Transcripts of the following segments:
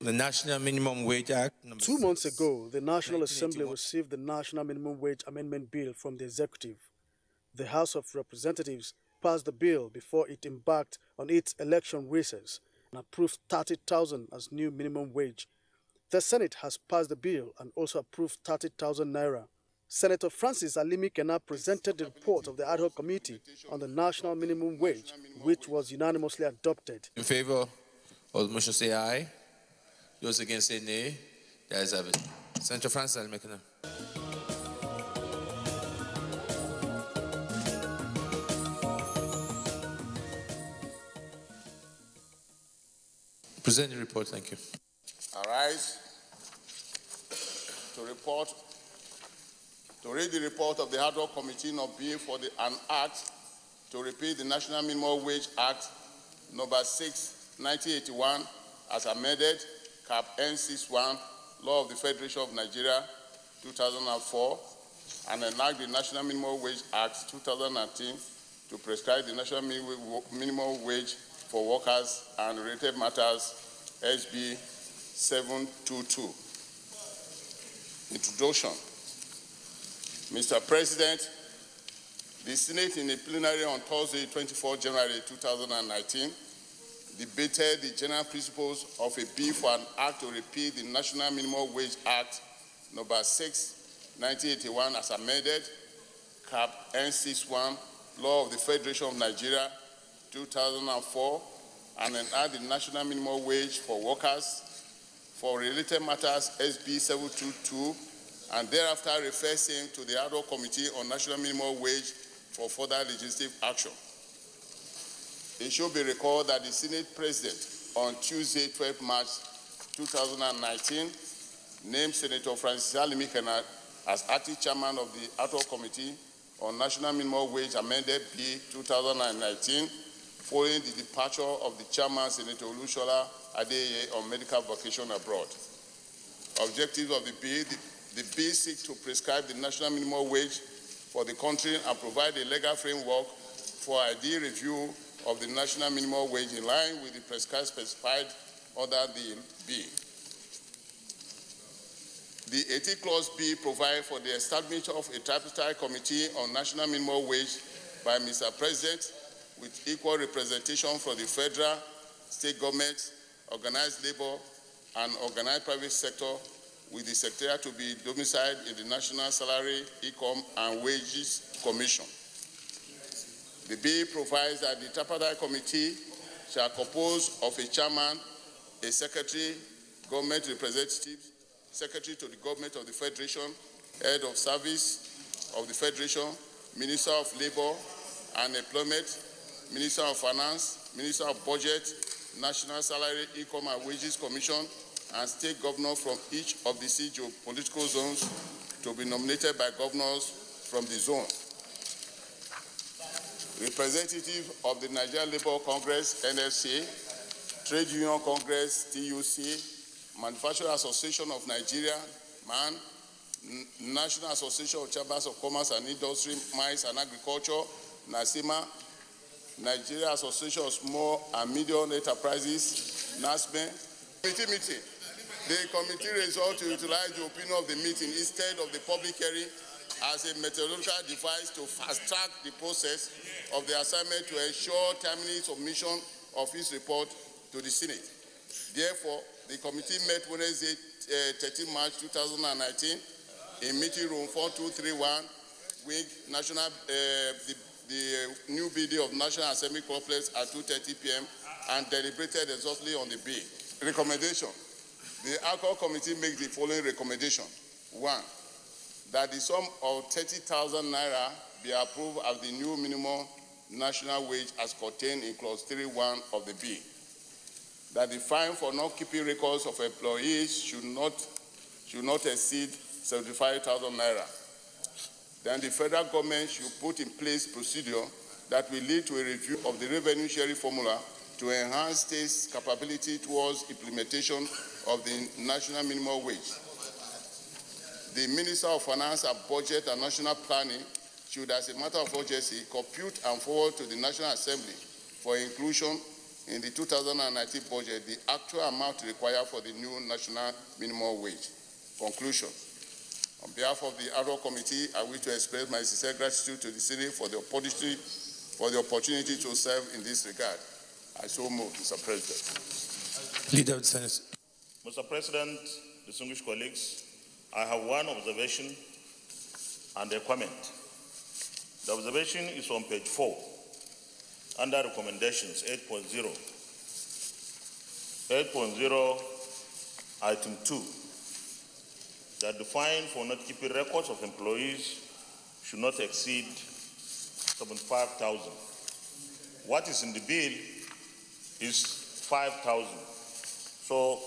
The National Minimum Wage Act. 2 months ago, the National Assembly received the National Minimum Wage Amendment Bill from the Executive. The House of Representatives passed the bill before it embarked on its election races and approved 30,000 as new minimum wage. The Senate has passed the bill and also approved 30,000 naira. Senator Francis Alimikena presented the report of the ad hoc committee on the national minimum wage, which was unanimously adopted. In favor of the motion, say aye. Those against, say nay. The ayes have it. Senator Francis Alimikena. Present the report, thank you. I rise to read the report of the ad hoc committee on bill for an act to repeal the National Minimum Wage Act number 6, 1981, as amended, Cap N61, Law of the Federation of Nigeria, 2004, and enact the National Minimum Wage Act 2019 to prescribe the National Minimum Wage for Workers and Related Matters, SB 722. Introduction. Mr. President, the Senate in a plenary on Thursday, 24 January 2019, debated the general principles of a bill for an act to repeal the National Minimum Wage Act number 6, 1981 as amended, Cap N61, Law of the Federation of Nigeria, 2004, and enact the National Minimum Wage for Workers for Related Matters, SB 722, and thereafter refer same to the ad hoc committee on national minimum wage for further legislative action. It should be recalled that the Senate President on Tuesday, 12 March 2019, named Senator Francis Alimikena as acting chairman of the ad hoc committee on national minimum wage amended Bill 2019, following the departure of the chairman, Senator Olushola Adeyeye, on medical vacation abroad. Objectives of the bill: the bill seeks to prescribe the national minimum wage for the country and provide a legal framework for ideal review of the national minimum wage in line with the prescribed specified under the bill. The 18th clause B provides for the establishment of a tripartite committee on national minimum wage by Mr. President, with equal representation from the federal, state governments, organized labor, and organized private sector, with the Secretariat to be domiciled in the National Salary, Income, and Wages Commission. The bill provides that the tripartite committee shall compose of a chairman, a secretary, government representatives, secretary to the government of the Federation, head of service of the Federation, Minister of Labor and Employment, Minister of Finance, Minister of Budget, National Salary, Income, and Wages Commission, and state governors from each of the 6 geopolitical zones to be nominated by governors from the zone. Representative of the Nigerian Labour Congress, NLC, Trade Union Congress, TUC, Manufacturing Association of Nigeria, MAN, National Association of Chambers of Commerce and Industry, Mines and Agriculture, NASIMA, Nigeria Association of Small and Medium Enterprises, NASME. Committee meeting. The committee resolved to utilize the opinion of the meeting instead of the public hearing as a methodological device to fast-track the process of the assignment to ensure timely submission of its report to the Senate. Therefore, the committee met Wednesday, 13 March 2019 in meeting room 4231, Wing National, the new building of National Assembly Complex at 2:30 p.m. and deliberated exhaustively on the bill. Recommendation. The ALCOHOL Committee makes the following recommendation. 1. That the sum of 30,000 naira be approved as the new minimum national wage as contained in clause 3.1 of the bill. That the fine for not keeping records of employees should not exceed 75,000 naira. Then the federal government should put in place procedure that will lead to a review of the revenue sharing formula to enhance states' capability towards implementation of the national minimum wage. The Minister of Finance and Budget and National Planning should, as a matter of urgency, compute and forward to the National Assembly for inclusion in the 2019 budget the actual amount required for the new national minimum wage. Conclusion. On behalf of the ad hoc committee, I wish to express my sincere gratitude to the Senate for the opportunity to serve in this regard. I so move, Mr. President. Leader of the Senate. Mr. President, distinguished colleagues, I have one observation and a comment. The observation is on page 4, under recommendations 8.0. 8.0, item 2, that the fine for not keeping records of employees should not exceed 75,000. What is in the bill is 5,000. So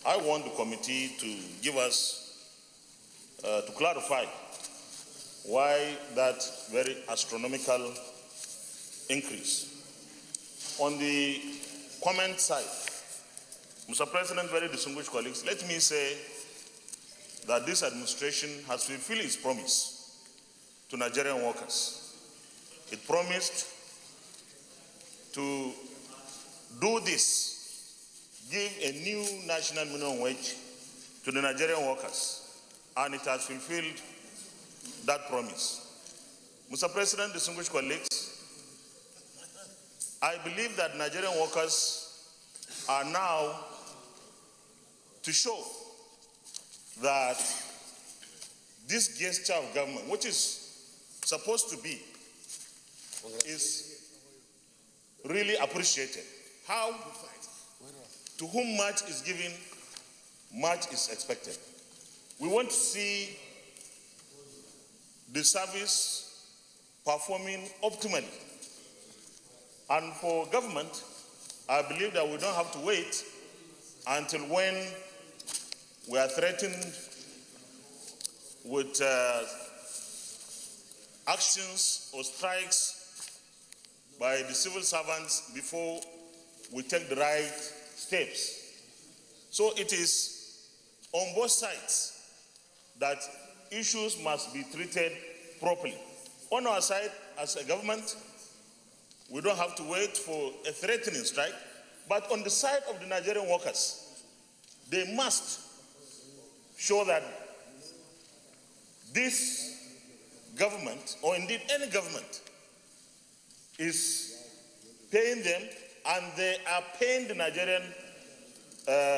I want the committee to give us, to clarify why that very astronomical increase. On the comment side, Mr. President, very distinguished colleagues, let me say that this administration has fulfilled its promise to Nigerian workers. It promised to do this, give a new national minimum wage to the Nigerian workers, and it has fulfilled that promise. Mr. President, distinguished colleagues, I believe that Nigerian workers are now to show that this gesture of government, which is supposed to be, is really appreciated. How? To whom much is given, much is expected. We want to see the service performing optimally. And for government, I believe that we don't have to wait until when we are threatened with actions or strikes by the civil servants before we take the right steps. So it is on both sides that issues must be treated properly. On our side, as a government, we don't have to wait for a threatening strike, but on the side of the Nigerian workers, they must show that this government, or indeed any government, is paying them, and they are paying the Nigerian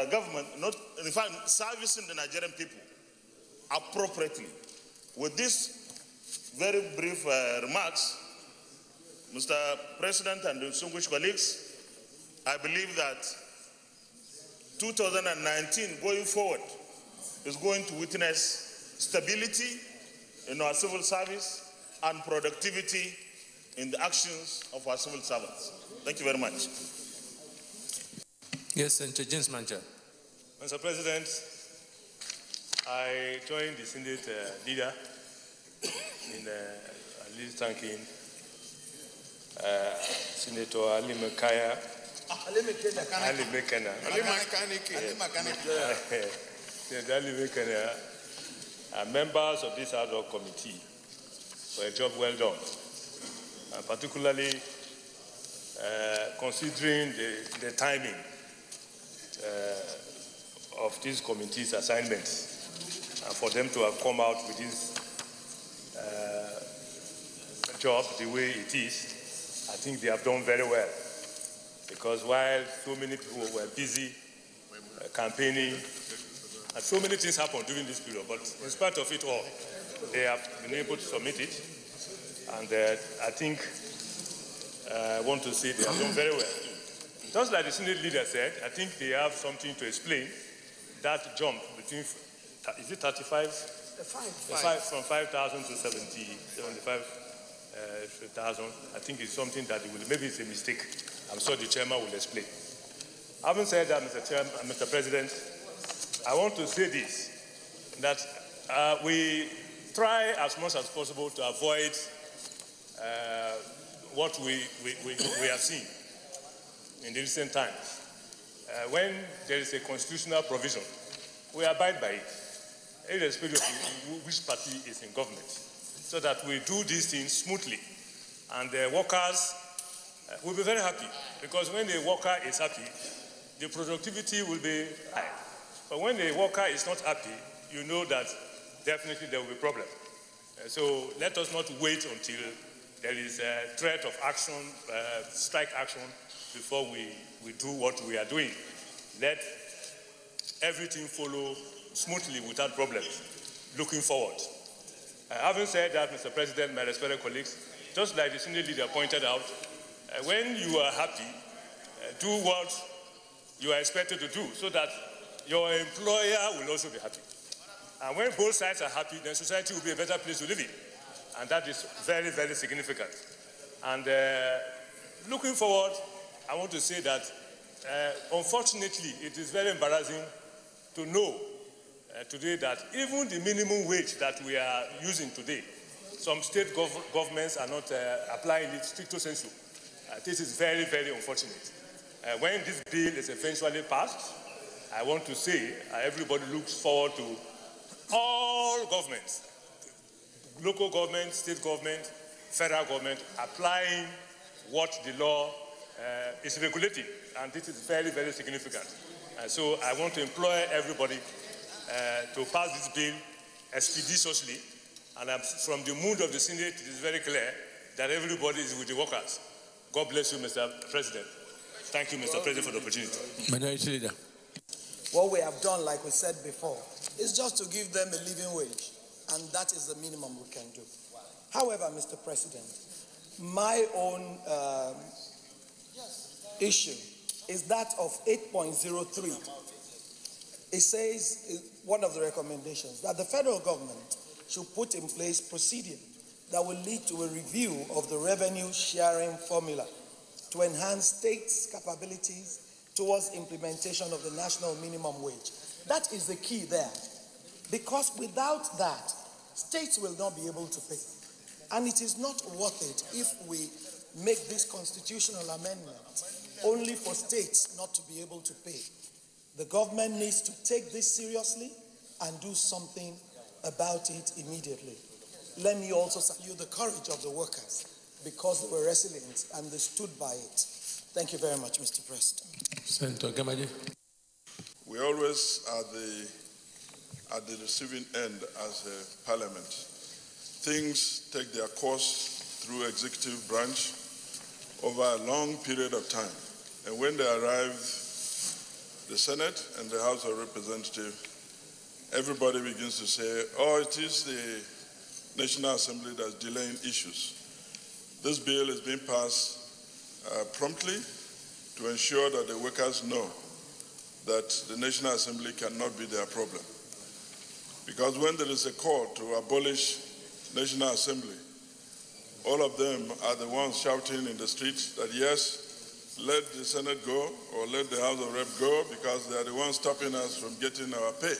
government, not, in fact, servicing the Nigerian people appropriately. With these very brief remarks, Mr. President and distinguished colleagues, I believe that 2019 going forward is going to witness stability in our civil service and productivity in the actions of our civil servants. Thank you very much. Yes, Senator James Mancha. Mr. President, I joined the Senate leader in at least thanking Senator Ali Mekaya. And members of this ad hoc committee for a job well done, and particularly considering the timing of this committee's assignments, and for them to have come out with this job the way it is, I think they have done very well. Because while so many people were busy campaigning, and so many things happened during this period, but in spite of it all, they have been able to submit it. And I think I want to say they have done very well. Just like the Senate leader said, I think they have something to explain. That jump between, is it 35? From 5,000 to 75,000. I think it's something that maybe it's a mistake. I'm sure the chairman will explain. Having said that, Mr. President, I want to say this, that we try as much as possible to avoid what we have seen in the recent times. When there is a constitutional provision, we abide by it, irrespective of which party is in government, so that we do these things smoothly. And the workers we'll be very happy, because when the worker is happy, the productivity will be high. But when the worker is not happy, you know that definitely there will be problems. So let us not wait until there is a threat of action, strike action, before we do what we are doing. Let everything follow smoothly without problems, looking forward. Having said that, Mr. President, my respected colleagues, just like the senior leader pointed out, when you are happy, do what you are expected to do so that your employer will also be happy. And when both sides are happy, then society will be a better place to live in. And that is very, very significant. And looking forward, I want to say that, unfortunately, it is very embarrassing to know today that even the minimum wage that we are using today, some state governments are not applying it stricto sensu. This is very, very unfortunate. When this bill is eventually passed, I want to say everybody looks forward to all governments, local government, state government, federal government, applying what the law is regulating. And this is very, very significant. So I want to implore everybody to pass this bill expeditiously. And from the mood of the Senate, it is very clear that everybody is with the workers. God bless you, Mr. President. Thank you, Mr. President, for the opportunity. Minority Leader. What we have done, like we said before, is just to give them a living wage. And that is the minimum we can do. However, Mr. President, my own issue is that of 8.03. It says, one of the recommendations, that the federal government should put in place procedure that will lead to a review of the revenue sharing formula to enhance states' capabilities towards implementation of the national minimum wage. That is the key there. Because without that, states will not be able to pay. And it is not worth it if we make this constitutional amendment only for states not to be able to pay. The government needs to take this seriously and do something about it immediately. Let me also salute the courage of the workers because they were resilient and they stood by it. Thank you very much, Mr. President. Senator Gamadi. We always are at the receiving end as a parliament. Things take their course through executive branch over a long period of time. And when they arrive, the Senate and the House of Representatives, everybody begins to say, oh, it is the National Assembly that's delaying issues. This bill is being passed promptly to ensure that the workers know that the National Assembly cannot be their problem. Because when there is a call to abolish National Assembly, all of them are the ones shouting in the streets that yes, let the Senate go or let the House of Rep go because they are the ones stopping us from getting our pay.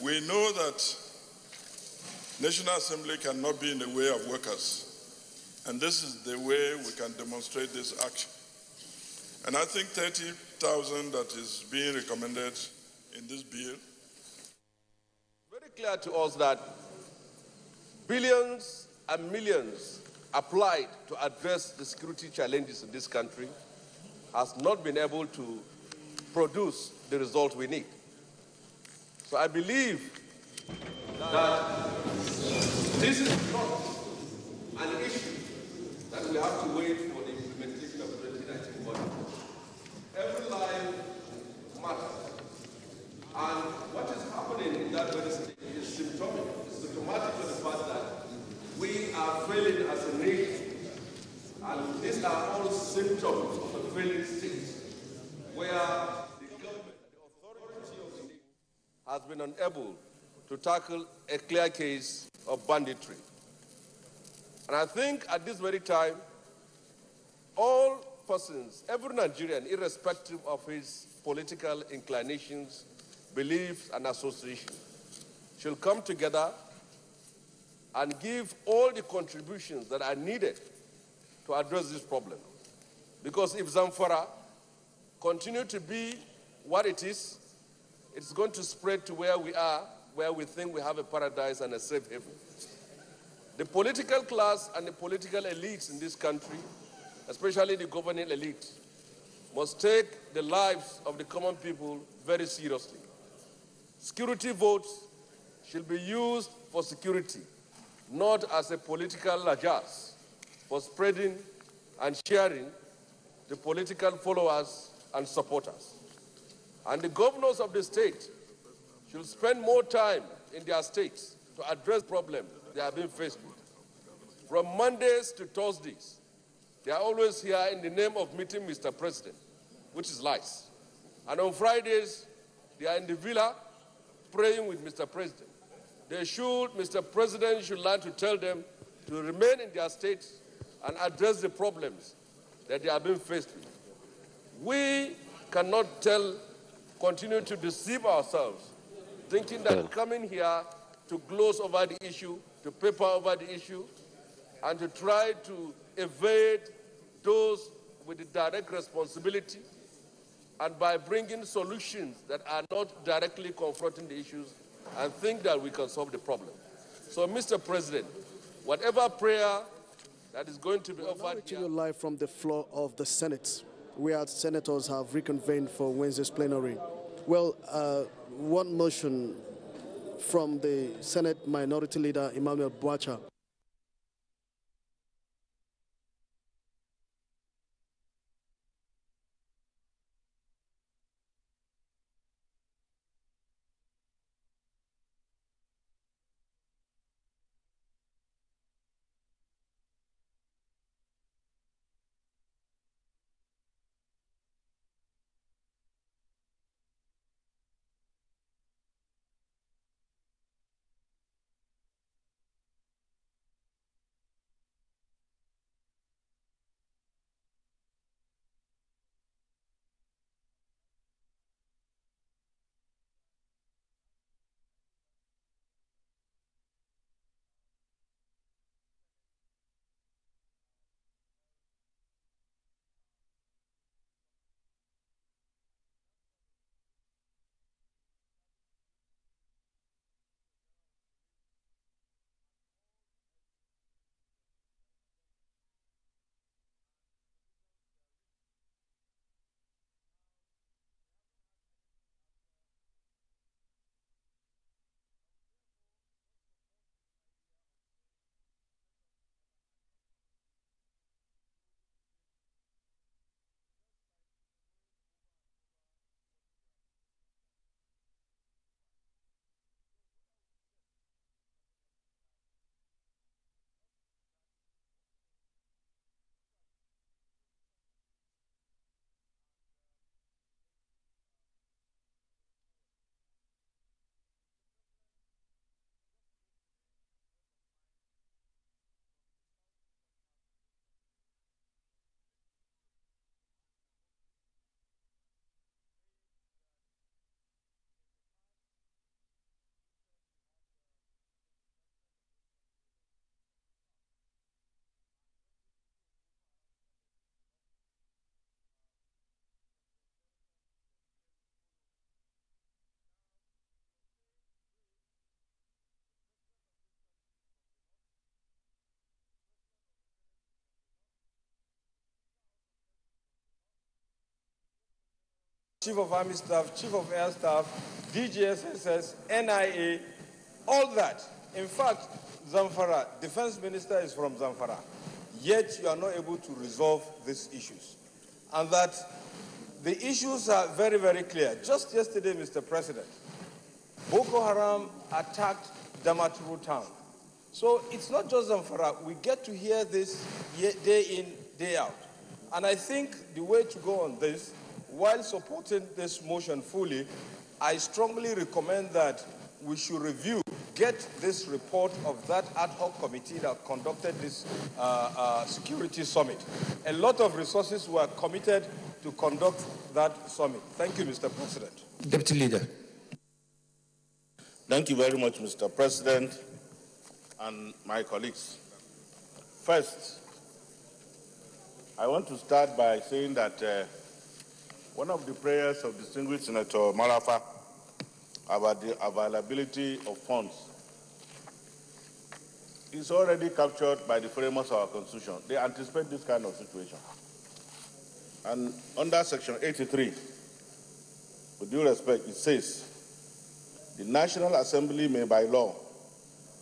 We know that National Assembly cannot be in the way of workers. And this is the way we can demonstrate this action. And I think 30,000 that is being recommended in this bill. Very clear to us that billions and millions applied to address the security challenges in this country has not been able to produce the result we need. So I believe that this is not an issue that we have to wait for the implementation of the 2019 budget. Every life matters. And what is happening in that very state is symptomatic of the fact that we are failing as a nation. And these are all symptoms of a failing state where the government, the authority of the nation, has been unable to tackle a clear case of banditry. And I think at this very time, all persons, every Nigerian, irrespective of his political inclinations, beliefs, and associations, should come together and give all the contributions that are needed to address this problem. Because if Zamfara continues to be what it is, it's going to spread to where we are, where we think we have a paradise and a safe haven. The political class and the political elites in this country especially the governing elite, must take the lives of the common people very seriously. Security votes should be used for security, not as a political largesse for spreading and sharing the political followers and supporters. And the governors of the state should spend more time in their states to address problems they have been faced with. From Mondays to Thursdays, they are always here in the name of meeting Mr. President, which is lies. And on Fridays, they are in the villa praying with Mr. President. Mr. President should learn to tell them to remain in their states and address the problems that they have been faced with. We cannot continue to deceive ourselves, thinking that coming here to gloss over the issue, to paper over the issue, and to try to evade those with the direct responsibility, and by bringing solutions that are not directly confronting the issues, and think that we can solve the problem. So, Mr. President, whatever prayer that is going to be offered here... Now live from the floor of the Senate, where senators have reconvened for Wednesday's plenary. Well, one motion from the Senate Minority Leader, Emmanuel Buacha. Chief of Army Staff, Chief of Air Staff, DGSSS, NIA, all that. In fact, Zamfara, Defense Minister is from Zamfara, yet you are not able to resolve these issues. And that the issues are very, very clear. Just yesterday, Mr. President, Boko Haram attacked Damaturu town. So it's not just Zamfara. We get to hear this day in, day out. And I think the way to go on this, while supporting this motion fully, I strongly recommend that we should review, get this report of that ad hoc committee that conducted this security summit. A lot of resources were committed to conduct that summit. Thank you, Mr. President. Deputy Leader. Thank you very much, Mr. President and my colleagues. First, I want to start by saying that one of the prayers of distinguished Senator Marafa about the availability of funds is already captured by the framers of our Constitution. They anticipate this kind of situation. And under Section 83, with due respect, it says, the National Assembly may by law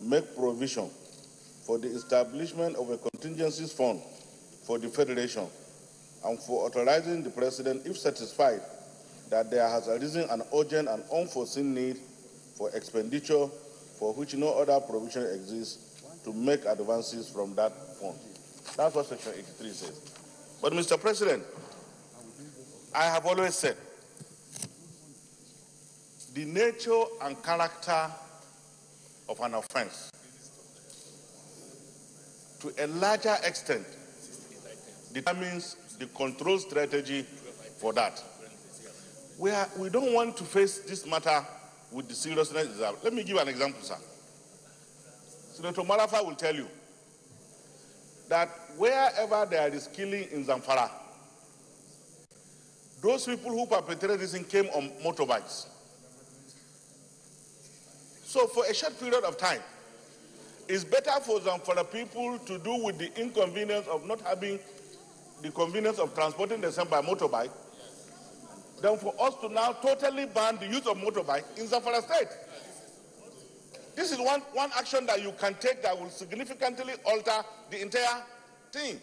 make provision for the establishment of a contingencies fund for the Federation and for authorizing the President, if satisfied, that there has arisen an urgent and unforeseen need for expenditure for which no other provision exists, to make advances from that fund. That's what Section 83 says. But, Mr. President, I have always said the nature and character of an offense, to a larger extent, determines the control strategy for that. We don't want to face this matter with the seriousness it deserves. Let me give an example, sir. Senator Marafa will tell you that wherever there is killing in Zamfara, those people who perpetrated this thing came on motorbikes. So for a short period of time, it's better for Zamfara people to do with the inconvenience of not having the convenience of transporting themselves by motorbike than for us to now totally ban the use of motorbike in Zamfara State. This is one action that you can take that will significantly alter the entire thing.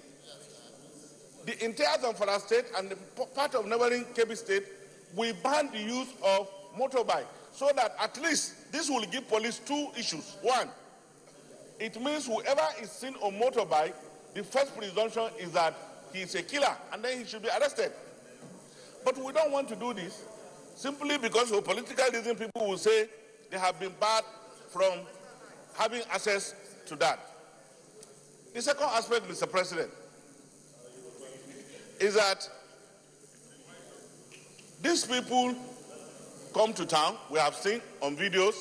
The entire Zamfara State and the part of neighboring Kebbi State, we ban the use of motorbike so that at least this will give police two issues. One, it means whoever is seen on motorbike, the first presumption is that he is a killer and then he should be arrested. But we don't want to do this simply because for political reasons people will say they have been barred from having access to that. The second aspect, Mr. President, is that these people come to town, we have seen on videos,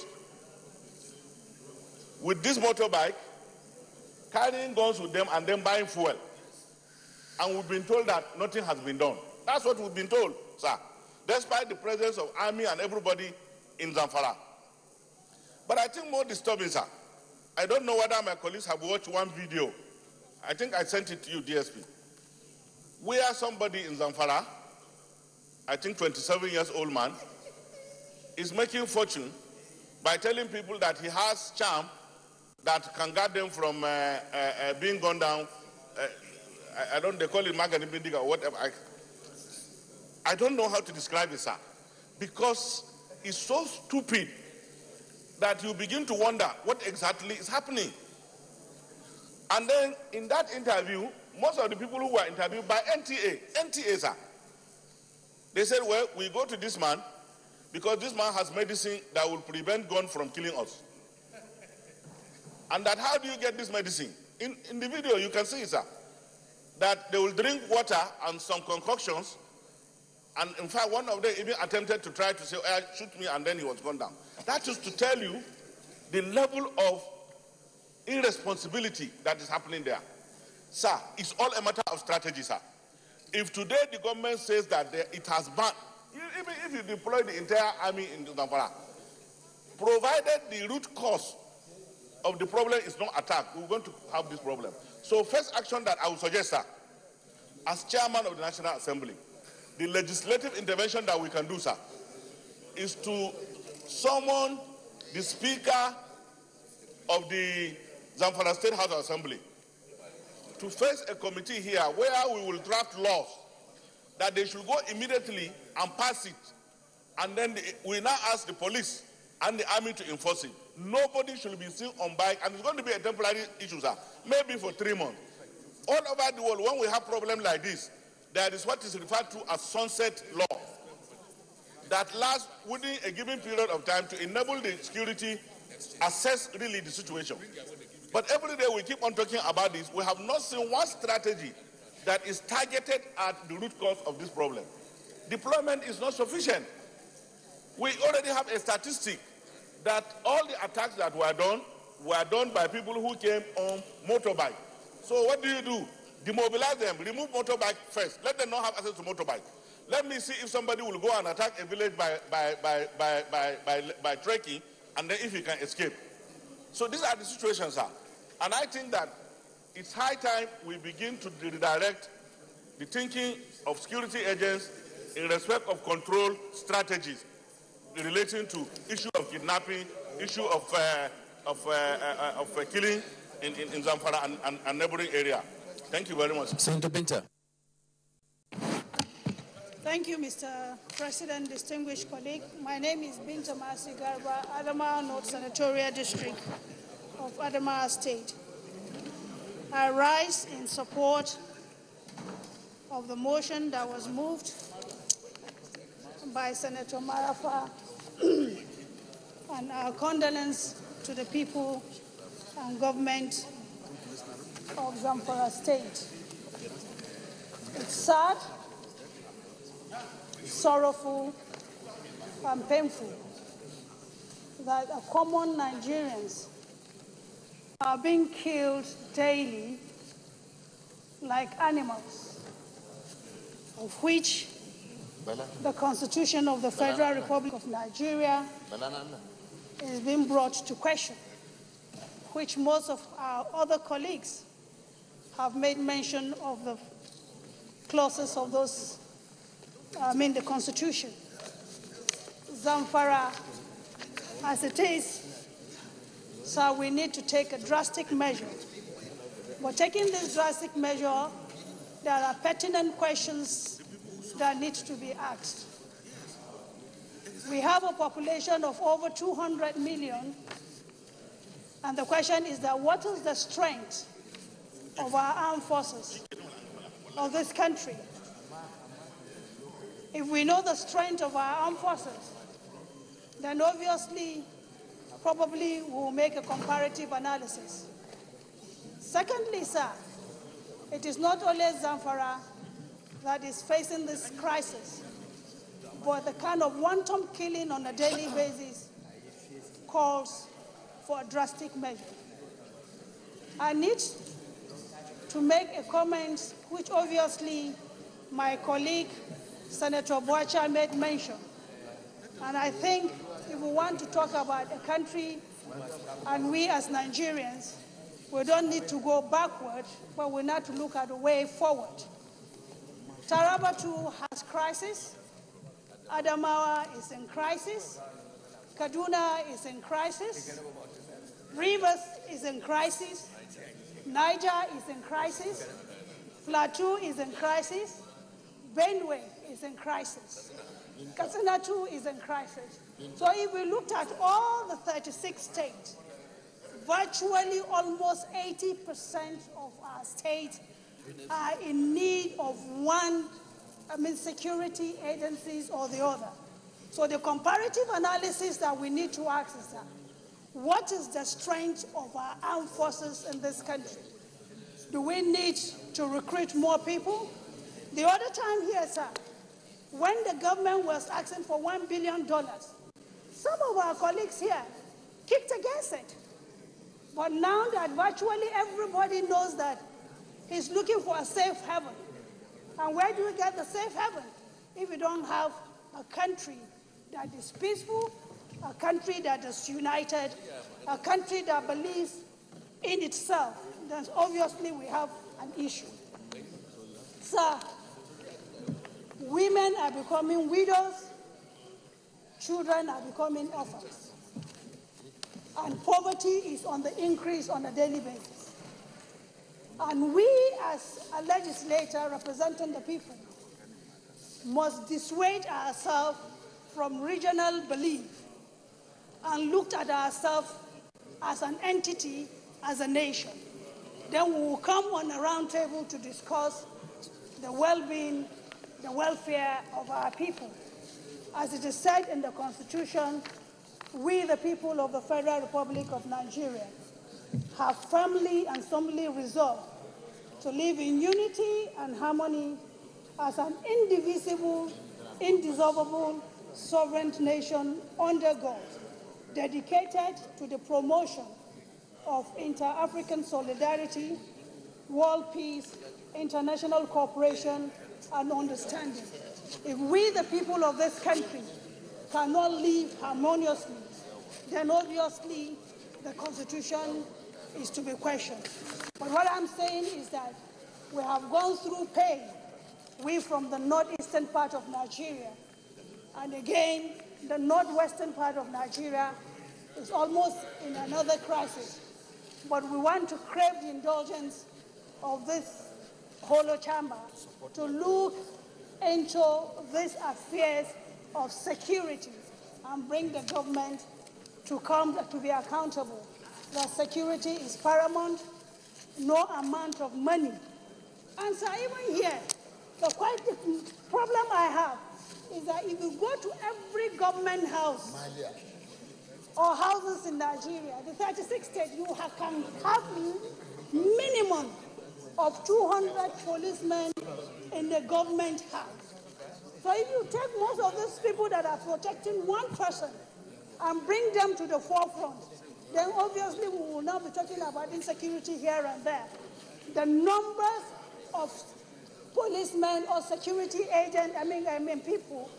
with this motorbike, carrying guns with them and then buying fuel. And we've been told that nothing has been done. That's what we've been told, sir, despite the presence of army and everybody in Zamfara. But I think more disturbing, sir, I don't know whether my colleagues have watched one video. I think I sent it to you, DSP, where somebody in Zamfara, I think 27 years old man, is making fortune by telling people that he has charm that can guard them from being gunned down. They call it Maganibindiga or whatever. I don't know how to describe it, sir, because it's so stupid that you begin to wonder what exactly is happening. And then in that interview, most of the people who were interviewed by NTA, sir, they said, well, we go to this man because this man has medicine that will prevent gun from killing us. And that how do you get this medicine? In the video, you can see, sir, that they will drink water and some concoctions. And in fact, one of them even attempted to try to say, oh, shoot me, and then he was gone down. That is to tell you the level of irresponsibility that is happening there. Sir, it's all a matter of strategy, sir. If today the government says that it has banned, even if you deploy the entire army in Zamfara, provided the root cause of the problem is not attacked, we're going to have this problem. So first action that I would suggest, sir, as chairman of the National Assembly, the legislative intervention that we can do, sir, is to summon the Speaker of the Zamfara State House of Assembly to face a committee here where we will draft laws that they should go immediately and pass it. And then we now ask the police and the army to enforce it. Nobody should be seen on bike, and it's going to be a temporary issue, sir, maybe for 3 months. All over the world, when we have problems like this, there is what is referred to as sunset law that lasts within a given period of time to enable the security assess really the situation. But every day we keep on talking about this. We have not seen one strategy that is targeted at the root cause of this problem. Deployment is not sufficient. We already have a statistic that all the attacks that were done by people who came on motorbike. So what do? Demobilize them, remove motorbike first. Let them not have access to motorbike. Let me see if somebody will go and attack a village by trekking, and then if he can escape. So these are the situations, sir. And I think that it's high time we begin to redirect the thinking of security agents in respect of control strategies relating to issue of kidnapping, issue of killing in Zamfara and neighboring area. Thank you very much. Senator Binta. Thank you, Mr. President, distinguished colleague. My name is Binta Masi Garba, Adamawa North Senatorial District of Adamawa State. I rise in support of the motion that was moved by Senator Marafa and our condolence to the people and government of Zamfara State. It's sad, sorrowful, and painful that common Nigerians are being killed daily like animals, of which the Constitution of the Federal Republic of Nigeria is being brought to question, which most of our other colleagues have made mention of the clauses of those, the Constitution. Zamfara, as it is, so we need to take a drastic measure. But taking this drastic measure, there are pertinent questions that need to be asked. We have a population of over 200 million, and the question is that what is the strength of our armed forces of this country? If we know the strength of our armed forces, then obviously, probably we'll make a comparative analysis. Secondly, sir, it is not only Zamfara that is facing this crisis, but the kind of wanton killing on a daily basis calls for a drastic measure. I need to make a comment which obviously my colleague, Senator Boacha, made mention. And I think if we want to talk about a country and we as Nigerians, we don't need to go backward, but we need to look at the way forward. Taraba too has crisis. Adamawa is in crisis. Kaduna is in crisis. Rivers is in crisis. Niger is in crisis. Plateau is in crisis. Benue is in crisis. Katsina too is in crisis. So if we looked at all the 36 states, virtually almost 80% of our states are in need of one, security agencies or the other. So the comparative analysis that we need to ask is that, what is the strength of our armed forces in this country? Do we need to recruit more people? The other time here, sir, when the government was asking for $1 billion, some of our colleagues here kicked against it. But now that virtually everybody knows that he's looking for a safe haven. And where do we get the safe haven if we don't have a country that is peaceful, a country that is united, a country that believes in itself? Then obviously we have an issue. Sir, women are becoming widows, children are becoming orphans, and poverty is on the increase on a daily basis. And we, as a legislator representing the people, must dissuade ourselves from regional belief and look at ourselves as an entity, as a nation. Then we will come on a round table to discuss the well-being, the welfare of our people. As it is said in the Constitution, we, the people of the Federal Republic of Nigeria, have firmly and solemnly resolved to live in unity and harmony as an indivisible, indissoluble, sovereign nation under God, dedicated to the promotion of inter-African solidarity, world peace, international cooperation, and understanding. If we, the people of this country, cannot live harmoniously, then obviously the Constitution is to be questioned. But what I'm saying is that we have gone through pain, we from the northeastern part of Nigeria. And again, the northwestern part of Nigeria is almost in another crisis. But we want to crave the indulgence of this hollow chamber to look into these affairs of security and bring the government to be accountable. That security is paramount, no amount of money. And so even here, the problem I have is that if you go to every government house or houses in Nigeria, the 36 states, you can have minimum of 200 policemen in the government house. So if you take most of these people that are protecting one person and bring them to the forefront, then obviously we will not be talking about insecurity here and there. The numbers of policemen or security agents, I mean people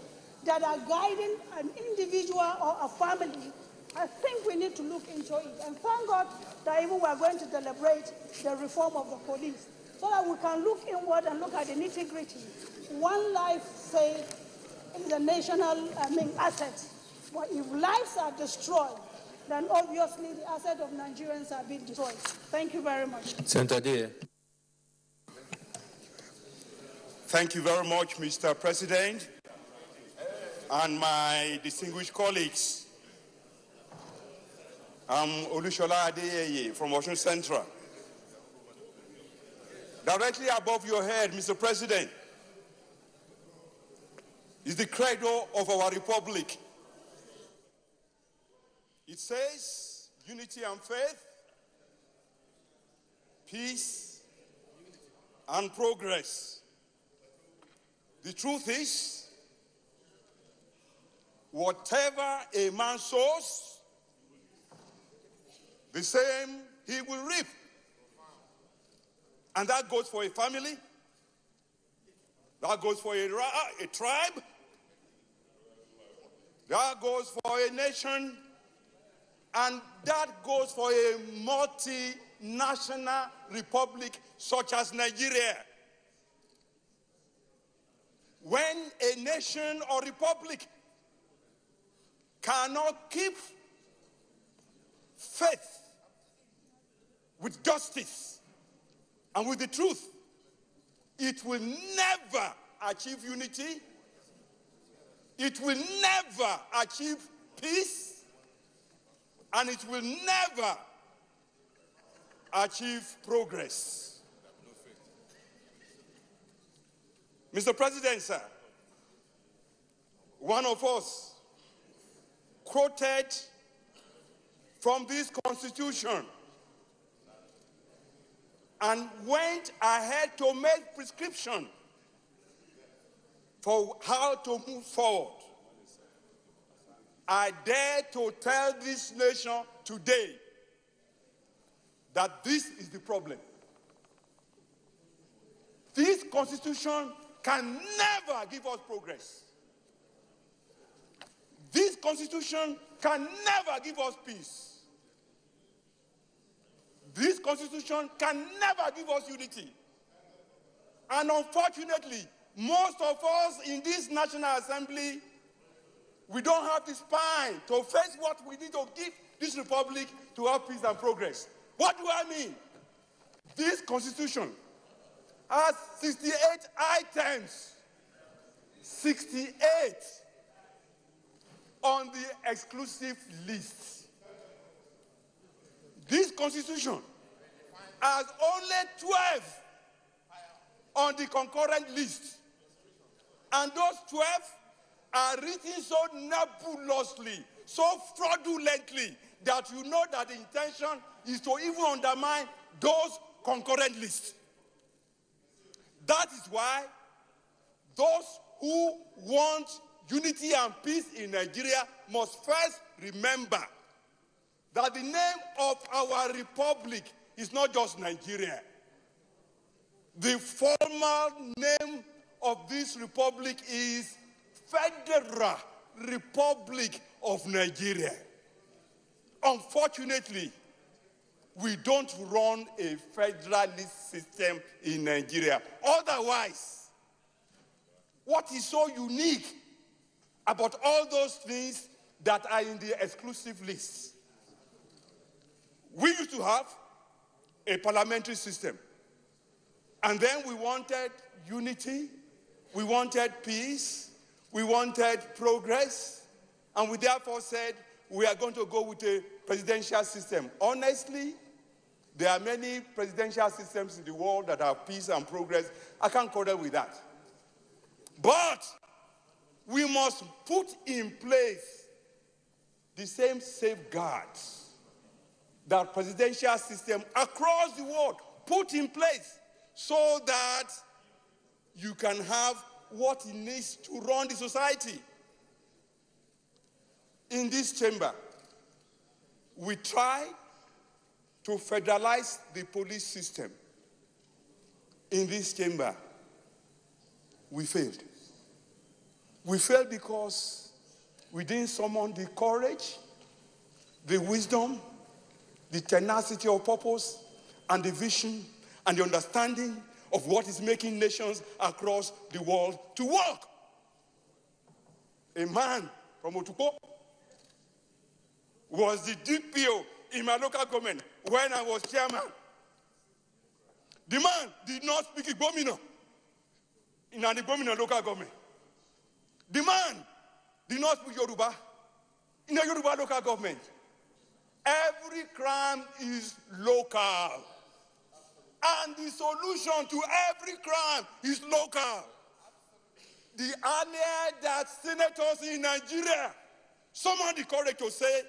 that are guiding an individual or a family, I think we need to look into it. And thank God that even we are going to deliberate the reform of the police so that we can look inward and look at the nitty-gritty. One life saved is a national, asset. But if lives are destroyed, then obviously the asset of Nigerians are being destroyed. Thank you very much. Senator Dear. Thank you very much, Mr. President, and my distinguished colleagues. I'm Olushola Adeyeye from Osun Central. Directly above your head, Mr. President, is the credo of our republic. It says unity and faith, peace and progress. The truth is, whatever a man sows, the same he will reap. And that goes for a family, that goes for a tribe, that goes for a nation, and that goes for a multinational republic such as Nigeria. When a nation or republic cannot keep faith with justice and with the truth, it will never achieve unity, it will never achieve peace, and it will never achieve progress. Mr. President, sir, one of us quoted from this Constitution and went ahead to make prescription for how to move forward. I dare to tell this nation today that this is the problem. This Constitution can never give us progress. This Constitution can never give us peace. This Constitution can never give us unity. And unfortunately, most of us in this National Assembly, we don't have the spine to face what we need to give this republic to have peace and progress. What do I mean? This Constitution has 68 items, 68 on the exclusive list. This Constitution has only 12 on the concurrent list. And those 12 are written so nebulously, so fraudulently, that you know that the intention is to even undermine those concurrent lists. That is why those who want unity and peace in Nigeria must first remember that the name of our republic is not just Nigeria. The formal name of this republic is Federal Republic of Nigeria. Unfortunately, we don't run a federalist system in Nigeria. Otherwise, what is so unique about all those things that are in the exclusive list? We used to have a parliamentary system. And then we wanted unity, we wanted peace, we wanted progress, and we therefore said we are going to go with a presidential system. Honestly, there are many presidential systems in the world that have peace and progress. I can't quarrel with that. But we must put in place the same safeguards that presidential system across the world put in place so that you can have what it needs to run the society. In this chamber, we try to federalize the police system. In this chamber, we failed. We failed because we didn't summon the courage, the wisdom, the tenacity of purpose, and the vision, and the understanding of what is making nations across the world to work. A man from Otukpo was the DPO in my local government when I was chairman. The man did not speak Igbomina in an Igbomina local government. The man did not speak Yoruba in a Yoruba local government. Every crime is local. And the solution to every crime is local. The earlier that senators in Nigeria summoned the courage to say,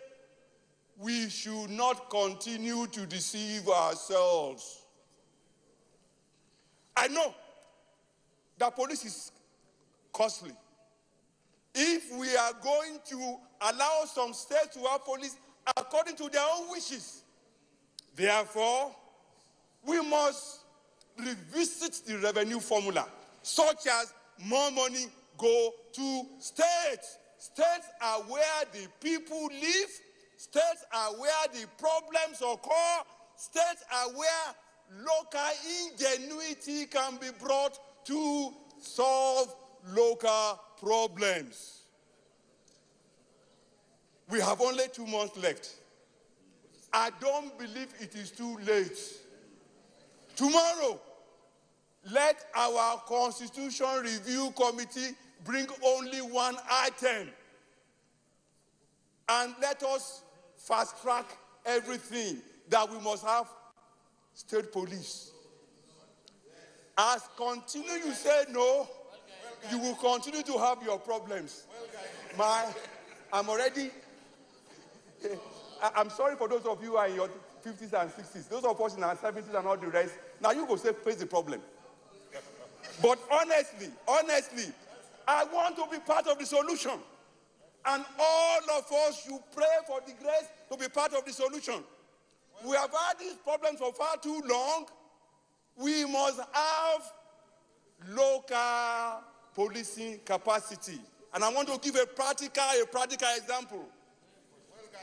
we should not continue to deceive ourselves. I know that police is costly. If we are going to allow some states to have police according to their own wishes, therefore, we must revisit the revenue formula, such as more money go to states. States are where the people live. States are where the problems occur. States are where local ingenuity can be brought to solve local problems. We have only 2 months left. I don't believe it is too late. Tomorrow, let our Constitution Review Committee bring only one item. And let us fast-track everything that we must have state police. As continue you say no, you will continue to have your problems. I'm sorry for those of you who are in your 50s and 60s. Those of us in our 70s and all the rest, now you go say face the problem. But honestly, I want to be part of the solution. And all of us should pray for the grace to be part of the solution. We have had these problems for far too long. We must have local policing capacity. And I want to give a practical example.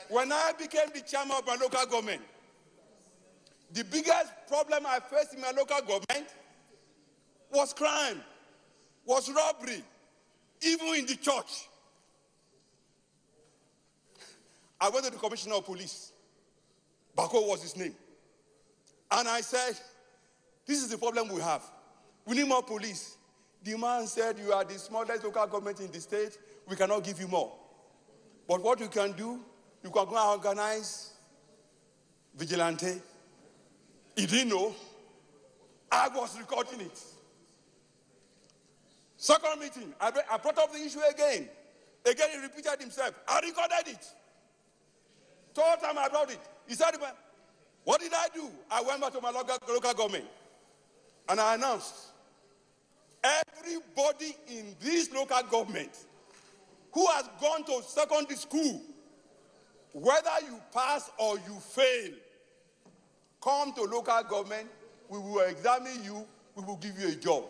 When I became the chairman of my local government, the biggest problem I faced in my local government was crime, was robbery, even in the church. I went to the commissioner of police. Bako was his name. And I said, this is the problem we have. We need more police. The man said, you are the smallest local government in the state. We cannot give you more. But what you can do, you can go and organize vigilante. He didn't know. I was recording it. Second meeting, I brought up the issue again. Again, he repeated himself. I recorded it. Third time I brought it. He said, what did I do? I went back to my local government. And I announced, everybody in this local government who has gone to secondary school, whether you pass or you fail, come to local government, we will examine you, we will give you a job.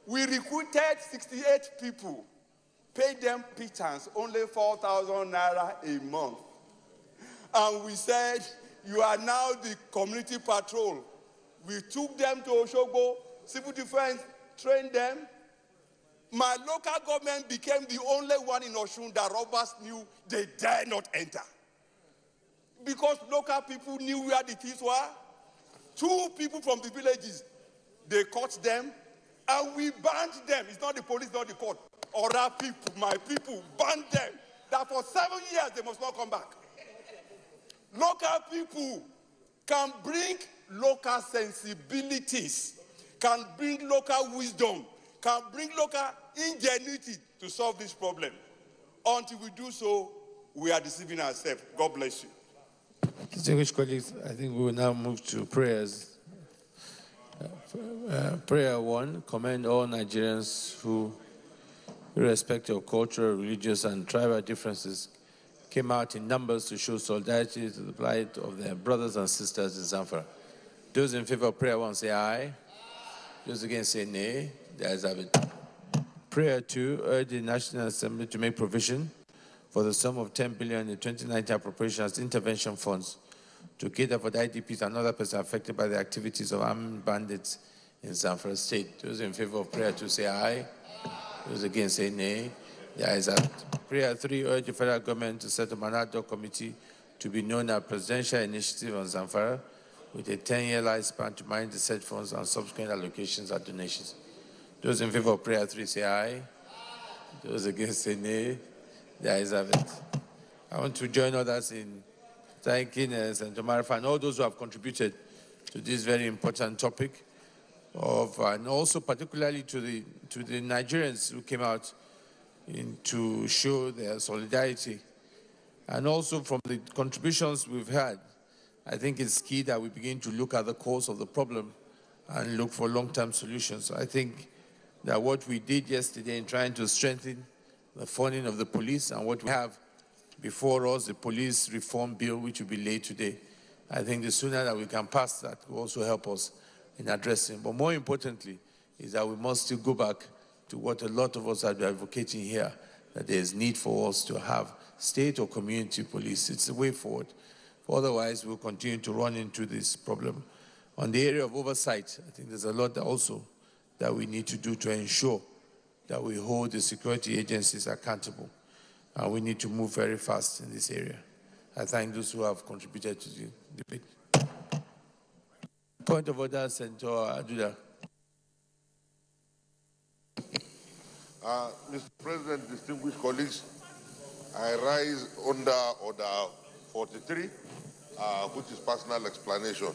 We recruited 68 people, paid them pittance, only 4,000 naira a month. And we said, You are now the community patrol. We took them to Oshogbo, civil defense trained them. My local government became the only one in Oshun that robbers knew they dare not enter. Because local people knew where the thieves were. 2 people from the villages, they caught them, and we banned them. It's not the police, not the court. Other people, my people, banned them. That for 7 years, they must not come back. Local people can bring local sensibilities, can bring local wisdom, can bring local ingenuity to solve this problem. Until we do so, we are deceiving ourselves. God bless you. Distinguished colleagues, I think we will now move to prayers. Prayer 1, commend all Nigerians who, irrespective of cultural, religious, and tribal differences, came out in numbers to show solidarity to the plight of their brothers and sisters in Zamfara. Those in favor of prayer 1 say aye. Those against say nay. The ayes have it. Prayer 2, urge the National Assembly to make provision for the sum of 10 billion in the 2019 appropriation as intervention funds to cater for the IDPs and other persons affected by the activities of armed bandits in Zamfara State. Those in favor of prayer 2 say aye. Those against say nay. The ayes have it. Prayer 3, urge the federal government to set up an ad hoc committee to be known as Presidential Initiative on Zamfara with a 10-year lifespan to manage the said funds and subsequent allocations and donations. Those in favor of prayer 3 say aye. Those against say nay. The ayes have it. I want to join others in thanking Senator Marifa and all those who have contributed to this very important topic and also particularly to the Nigerians who came out to show their solidarity. And also from the contributions we've had, I think it's key that we begin to look at the cause of the problem and look for long-term solutions. I think that what we did yesterday in trying to strengthen the funding of the police and what we have before us, the police reform bill, which will be laid today, I think the sooner that we can pass that will also help us in addressing. But more importantly is that we must still go back to what a lot of us are advocating here, that there is need for us to have state or community police. It's the way forward. Otherwise, we'll continue to run into this problem. On the area of oversight, I think there's a lot also that we need to do to ensure that we hold the security agencies accountable. And we need to move very fast in this area. I thank those who have contributed to the debate. Point of order, Senator Abuja. Mr. President, distinguished colleagues, I rise under Order 43, which is personal explanation.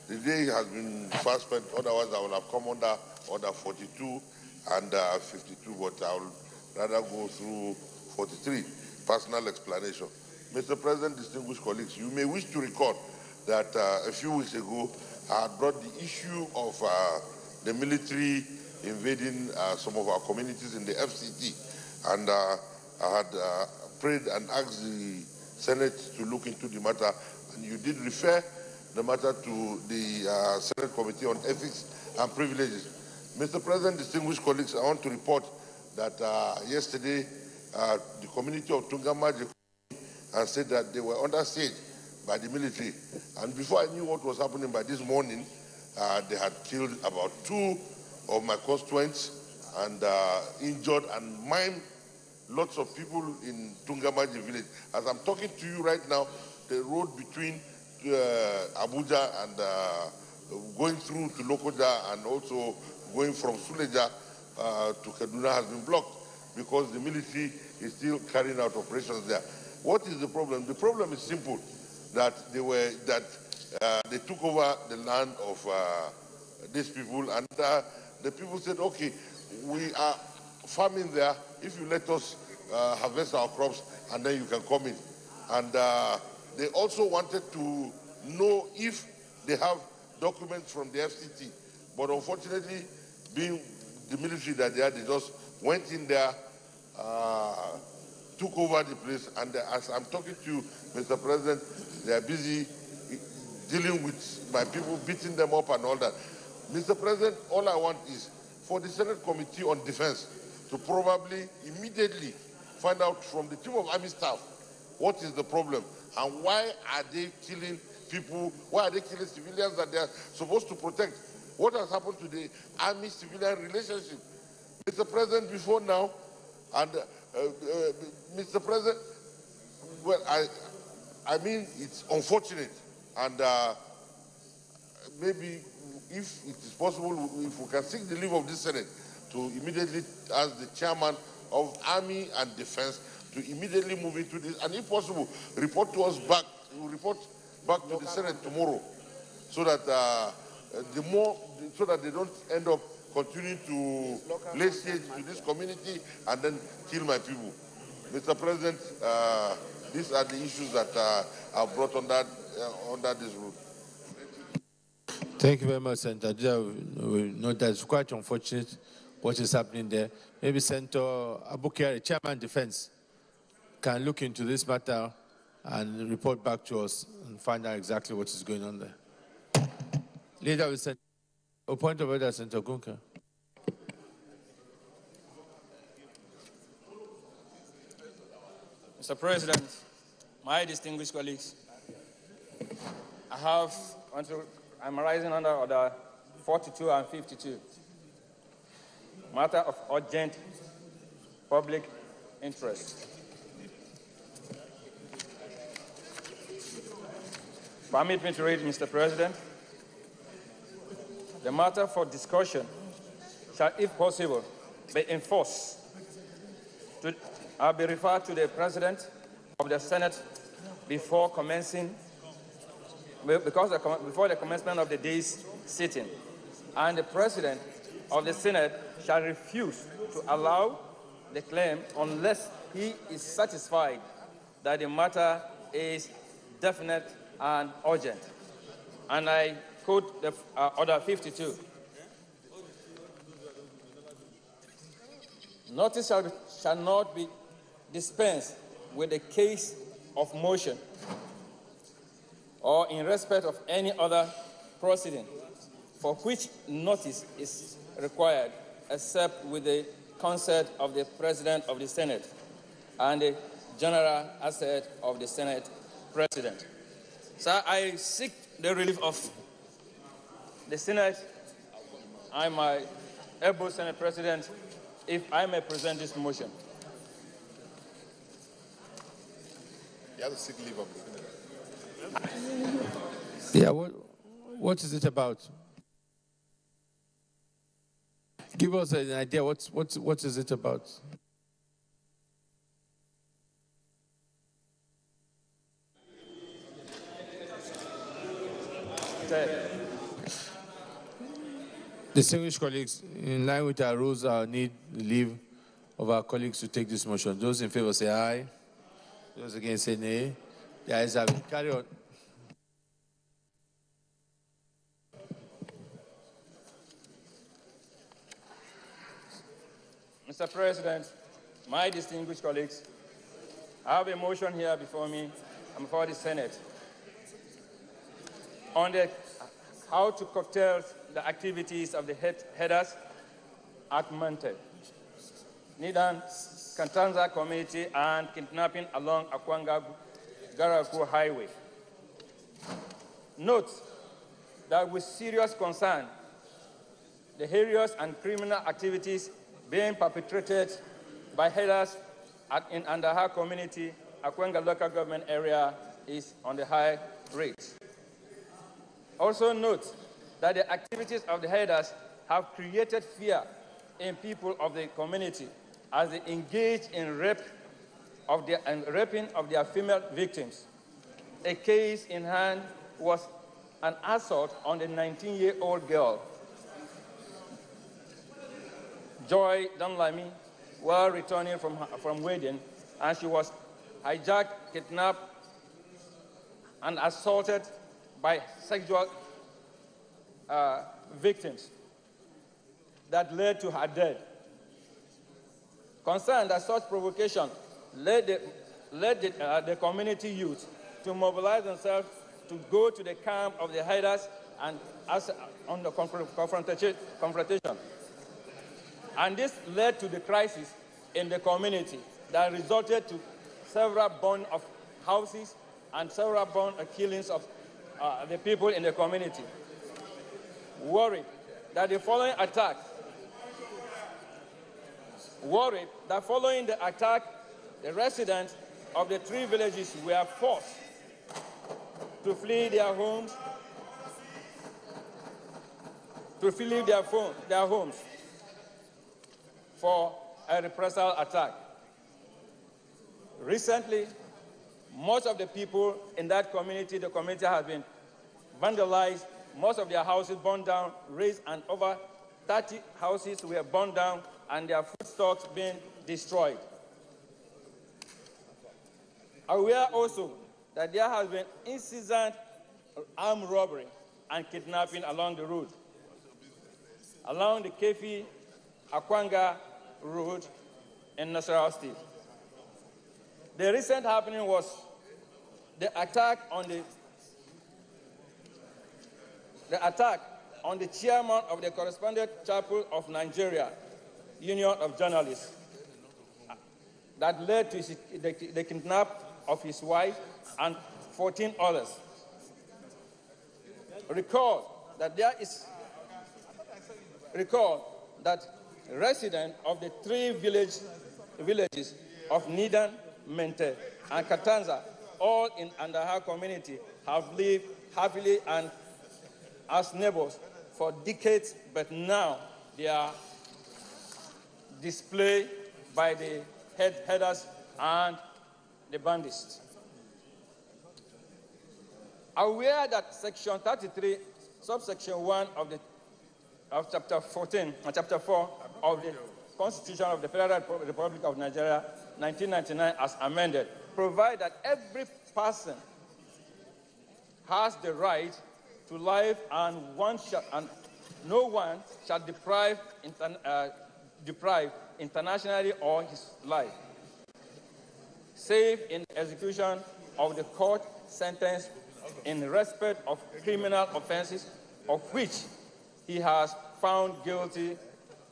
The day has been fast spent, otherwise I would have come under Order 42 and 52, but I will rather go through 43, personal explanation. Mr. President, distinguished colleagues, you may wish to recall that a few weeks ago I had brought the issue of the military invading some of our communities in the FCT, and I had prayed and asked the Senate to look into the matter, and you did refer the matter to the Senate Committee on Ethics and Privileges. Mr. President, distinguished colleagues, I want to report that yesterday the community of Tungamaji and said that they were under siege by the military. And before I knew what was happening by this morning, they had killed about 2 of my constituents and injured and maimed lots of people in Tungamaji village. As I'm talking to you right now, the road between Abuja and going through to Lokoja and also going from Suleja to Kaduna has been blocked because the military is still carrying out operations there. What is the problem? The problem is simple, that they took over the land of these people, and the people said, okay, we are farming there, if you let us harvest our crops, and then you can come in. And they also wanted to know if they have documents from the FCT, but unfortunately, being the military that they had, they just went in there, took over the place, and as I'm talking to you, Mr. President, they are busy dealing with my people, beating them up and all that. Mr. President, all I want is for the Senate Committee on Defense to probably immediately find out from the Chief of Army Staff what is the problem and why are they killing people? Why are they killing civilians that they are supposed to protect? What has happened to the army-civilian relationship? Mr. President, before now, and Mr. President, well, I mean, it's unfortunate, and maybe if it is possible, if we can seek the leave of the Senate to immediately ask the chairman of Army and Defense to immediately move into this, and if possible, report to the Senate tomorrow, so that so that they don't end up continuing to lay siege to this community and then kill my people. Mr. President, these are the issues that are brought under this rule. Thank you very much, Senator. We know that it's quite unfortunate what is happening there. Maybe Senator Abuja, Chairman Defense, can look into this matter and report back to us and find out exactly what is going on there. Leader will send a point of order, Senator Gunka. Mr. President, my distinguished colleagues, I'm rising under order 42 and 52. Matter of urgent public interest. Permit me to read, Mr. President. The matter for discussion shall, if possible, be enforced. I'll be referred to the President of the Senate before the commencement of the day's sitting. And the President of the Senate shall refuse to allow the claim unless he is satisfied that the matter is definite and urgent. And I quote the Order 52. Notice shall not be dispensed with the case of motion or in respect of any other proceeding for which notice is required except with the consent of the President of the Senate and the General Assembly of the Senate President. So I seek the relief of the Senate and my able Senate President if I may present this motion. You have to seek leave of the Senate. Yeah, what is it about? Give us an idea. What is it about? Distinguished colleagues, in line with our rules, I need the leave of our colleagues to take this motion. Those in favor say aye. Those against say nay. The ayes have it. Carry on. Mr. President, my distinguished colleagues, I have a motion here before me and before the Senate on how to curtail the activities of the headers at Mante, Nidan, Kantanza community, and kidnapping along Akwanga-Garaku Highway. Note that with serious concern, the heinous and criminal activities being perpetrated by headers in Andaha community, Akwanga local government area, is on the high rate. Also note that the activities of the headers have created fear in people of the community as they engage in raping of their female victims. A case in hand was an assault on the 19-year-old girl, Joy Dunlamy, while returning from wedding, and she was hijacked, kidnapped, and assaulted by sexual victims that led to her death. Concerned that such provocation led the community youth to mobilize themselves to go to the camp of the hiders and on the confrontation. And this led to the crisis in the community that resulted to several burn of houses and several burn killings of the people in the community, worried that following the attack, the residents of the 3 villages were forced to flee their homes, for a reprisal attack. Recently, most of the people in that community, the community has been vandalized, most of their houses burned down, razed, and over 30 houses were burned down and their food stocks being destroyed. Aware also that there has been incessant armed robbery and kidnapping along the road, along the Kefi-Akwanga road in Nasarawa State. The recent happening was the attack on the chairman of the Correspondent Chapel of Nigeria, Union of Journalists, that led to the kidnap of his wife and 14 others. Recall that residents of the 3 villages of Nidan, Mente, and Katanza, all in Andaha community, have lived happily and as neighbors for decades, but now they are displayed by the headers and the bandits. Aware that Section 33, subsection 1 of Chapter 4 of the Constitution of the Federal Republic of Nigeria, 1999, as amended, provide that every person has the right to life and no one shall deprive internationally or his life, save in execution of the court sentence in respect of criminal offenses of which he has found guilty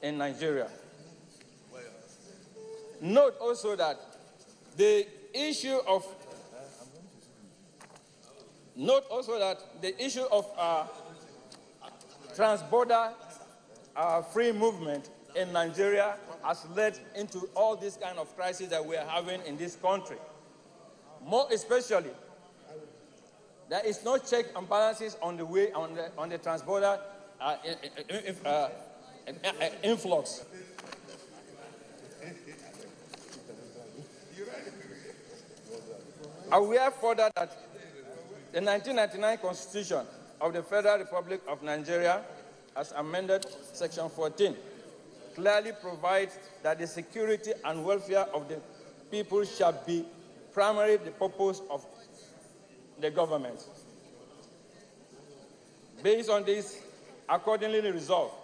in Nigeria. Note also that the issue of transborder free movement in Nigeria has led into all these kind of crises that we are having in this country. More especially, there is no check and balances on the way on the transborder influx. Aware further that the 1999 Constitution of the Federal Republic of Nigeria, as amended, Section 14, clearly provides that the security and welfare of the people shall be primarily the purpose of the government. Based on this, accordingly resolved,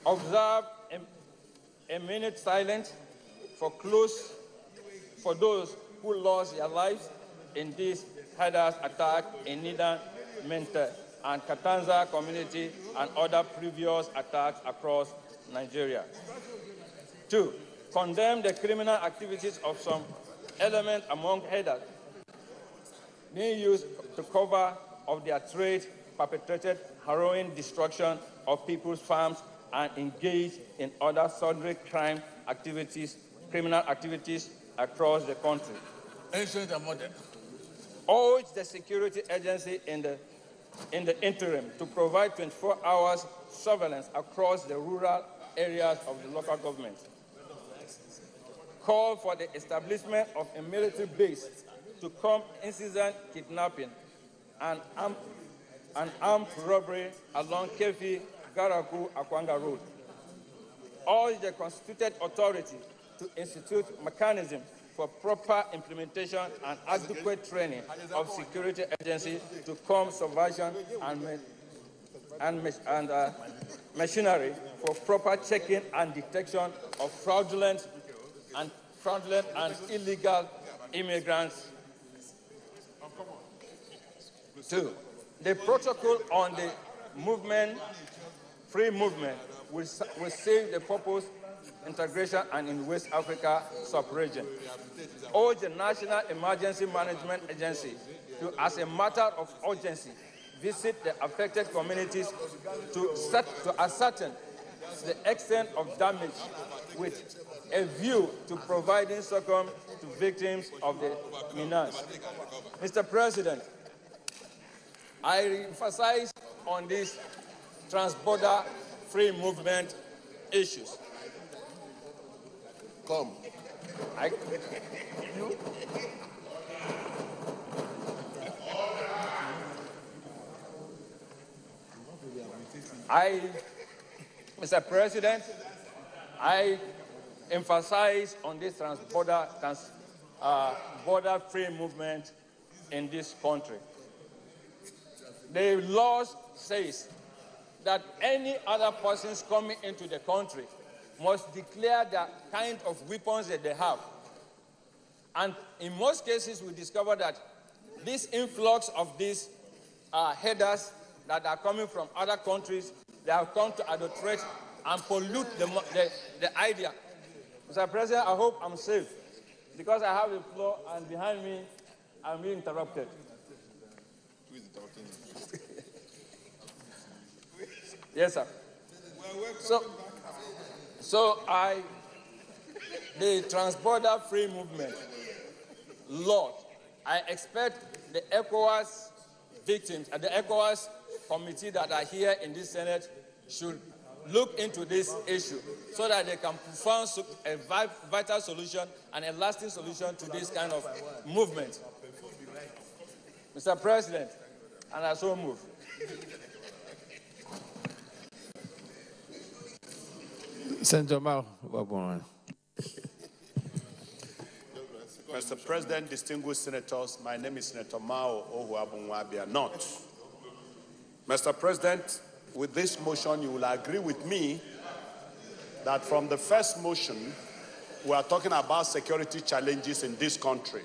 observe a minute silence for those who lost their lives in this headers attack in Nidan, Mente, and Katanza community and other previous attacks across Nigeria. 2, condemn the criminal activities of some element among headers being used to cover of their trade, perpetrated harrowing destruction of people's farms, and engage in other sundry criminal activities across the country. Urge the security agency in the interim to provide 24 hours surveillance across the rural areas of the local government. Call for the establishment of a military base to combat incessant kidnapping and armed robbery along Kefi, Garaku, Akwanga Road. Urge the constituted authority to institute mechanisms for proper implementation and adequate training of security agencies to combat subversion and machinery for proper checking and detection of fraudulent and illegal immigrants. 2, the protocol on the free movement will serve the purpose integration and in West Africa sub-region. Urge the National Emergency Management Agency to, as a matter of urgency, visit the affected communities to ascertain the extent of damage with a view to providing succor to victims of the menace. Mr. President, I emphasize on these trans-border free movement issues. Come. Mr. President, I emphasize on this border free movement in this country. The law says that any other persons coming into the country must declare the kind of weapons that they have. And in most cases, we discover that this influx of these headers that are coming from other countries, they have come to adulterate and pollute the idea. Mr. President, I hope I'm safe, because I have the floor, and behind me, I'm being interrupted. Who is interrupting you? Yes, sir. The trans-border free movement, Lord, I expect the ECOWAS victims and the ECOWAS committee that are here in this Senate should look into this issue so that they can find a vital solution and a lasting solution to this kind of movement. Mr. President, and I so move. Senator Mao. Mr. President, distinguished senators, my name is Senator Mao Ohuabunwabia North. Mr. President, with this motion, you will agree with me that from the first motion, we are talking about security challenges in this country.